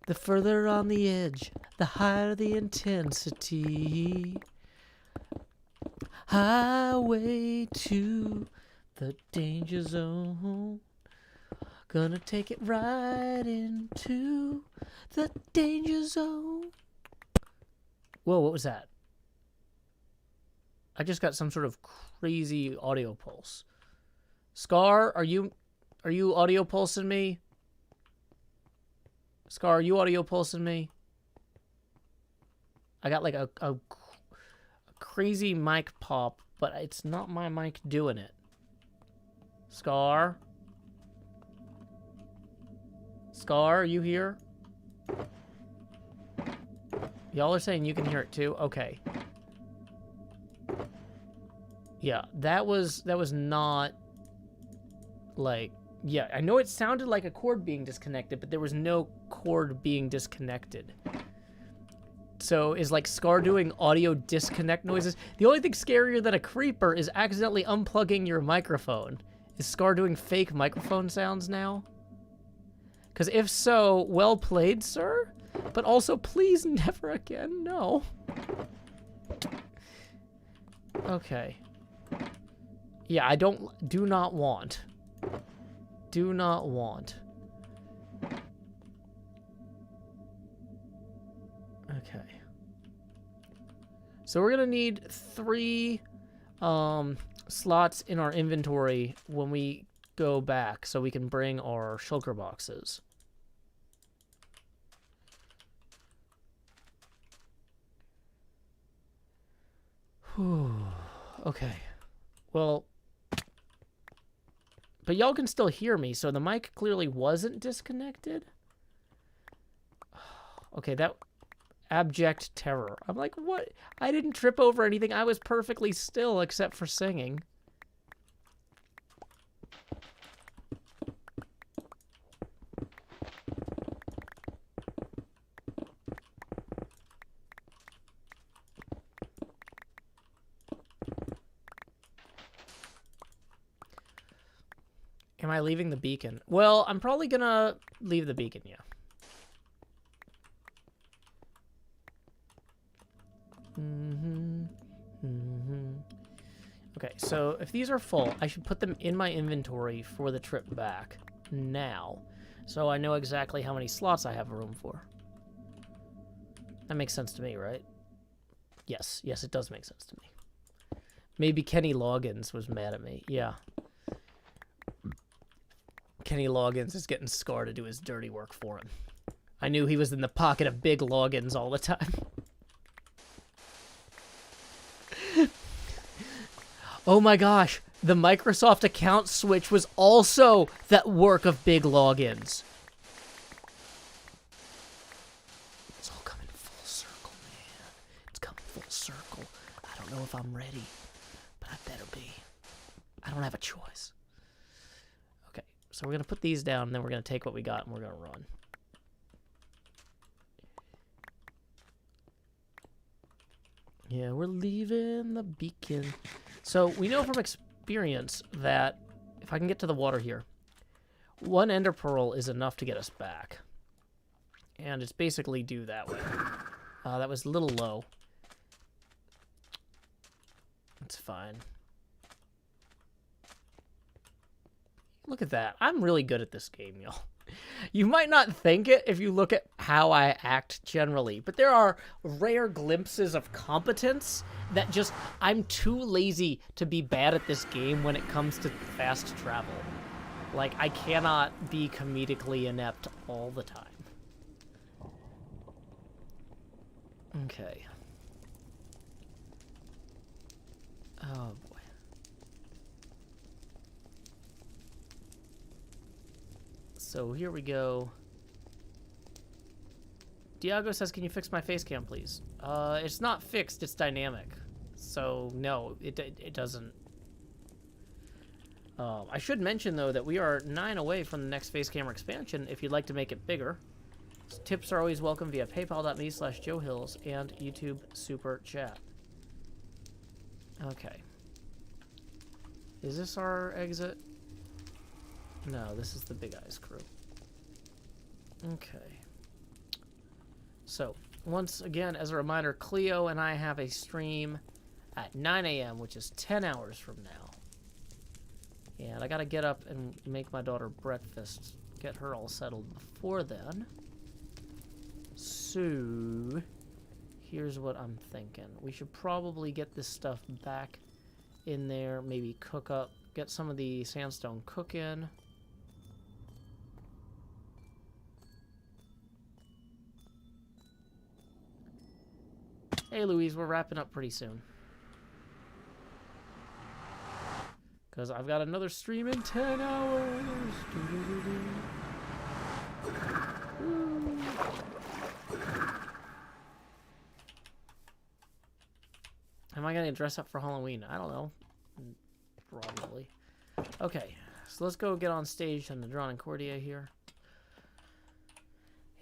The further on the edge, the higher the intensity. Highway to the danger zone. Gonna take it right into the danger zone. Whoa, what was that? I just got some sort of crazy audio pulse. Scar, are you audio pulsing me? Scar, are you audio pulsing me? I got like a crazy mic pop, but it's not my mic doing it. Scar? Scar, are you here? Y'all are saying you can hear it too? Okay. Yeah, that was not Like, yeah, I know it sounded like a cord being disconnected, but there was no cord being disconnected. So is like Scar doing audio disconnect noises? The only thing scarier than a creeper is accidentally unplugging your microphone. Is Scar doing fake microphone sounds now? Because if so, well played, sir. But also, please never again, no. Okay. Yeah, do not want. Do not want. Okay. So we're gonna need 3 slots in our inventory when we go back so we can bring our shulker boxes. Whew. Okay. Well, but y'all can still hear me, so the mic clearly wasn't disconnected. Okay, that abject terror. I'm like, what? I didn't trip over anything. I was perfectly still except for singing. Am I leaving the beacon? Well, I'm probably gonna leave the beacon, yeah. Okay, so if these are full, I should put them in my inventory for the trip back now, so I know exactly how many slots I have room for. That makes sense to me, right? Yes, it does make sense to me. Maybe Kenny Loggins was mad at me. Yeah. Kenny Loggins is getting Scar to do his dirty work for him. I knew he was in the pocket of Big Loggins all the time. Oh my gosh, the Microsoft account switch was also that work of Big Loggins. It's all coming full circle, man. It's coming full circle. I don't know if I'm ready, but I better be. I don't have a choice. Okay, so we're going to put these down, and then we're going to take what we got, and we're going to run. Yeah, we're leaving the beacon. So we know from experience that if I can get to the water here, 1 ender pearl is enough to get us back. And it's basically due that way. That was a little low. It's fine. Look at that. I'm really good at this game, y'all. You might not think it if you look at how I act generally, but there are rare glimpses of competence that just, I'm too lazy to be bad at this game when it comes to fast travel. Like, I cannot be comedically inept all the time. Okay. Oh, boy. So here we go. Diago says, can you fix my face cam, please? It's not fixed, it's dynamic. So, no, it doesn't. I should mention, though, that we are 9 away from the next face camera expansion if you'd like to make it bigger. Tips are always welcome via paypal.me/JoeHills and YouTube Super Chat. Okay. Is this our exit? No, this is the Big Eyes crew. Okay. So, once again, as a reminder, Cleo and I have a stream at 9 a.m., which is 10 hours from now. And I gotta get up and make my daughter breakfast, get her all settled before then. So, here's what I'm thinking. We should probably get this stuff back in there, maybe cook up, get some of the sandstone cooking. Hey, Louise, we're wrapping up pretty soon. Because I've got another stream in 10 hours. Am I going to dress up for Halloween? I don't know. Probably. Okay. So let's go get on stage on the Drawn and Cordier here.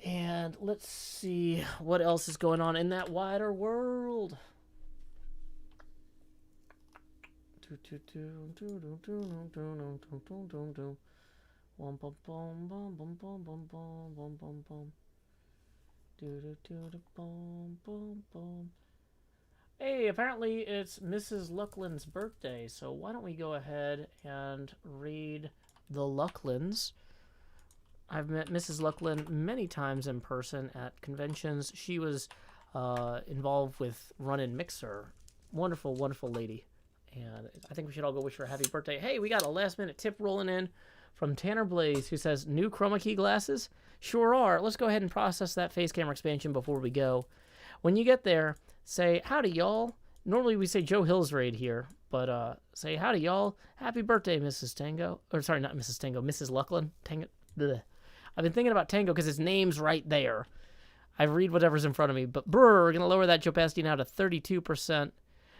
And let's see what else is going on in that wider world. Hey, apparently it's Mrs. Luckland's birthday, so why don't we go ahead and raid the Lucklands. I've met Mrs. Luckland many times in person at conventions. She was involved with Run-In Mixer. Wonderful, wonderful lady. And I think we should all go wish her a happy birthday. Hey, we got a last-minute tip rolling in from Tanner Blaze, who says, new chroma key glasses? Sure are. Let's go ahead and process that face camera expansion before we go. When you get there, say, howdy, y'all. Normally we say Joe Hill's raid here, but say, howdy, y'all. Happy birthday, Mrs. Tango. Or, sorry, not Mrs. Tango, Mrs. Luckland. Tango. Bleh. I've been thinking about Tango because his name's right there. I read whatever's in front of me. But brr, we're going to lower that opacity now to 32%.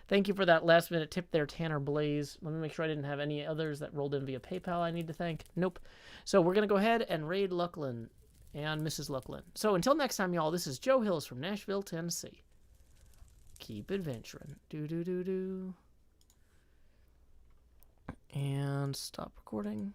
Thank you for that last-minute tip there, Tanner Blaze. Let me make sure I didn't have any others that rolled in via PayPal I need to thank. Nope. So we're going to go ahead and raid Luckland and Mrs. Luckland. So until next time, y'all, this is Joe Hills from Nashville, Tennessee. Keep adventuring. Do-do-do-do. And stop recording.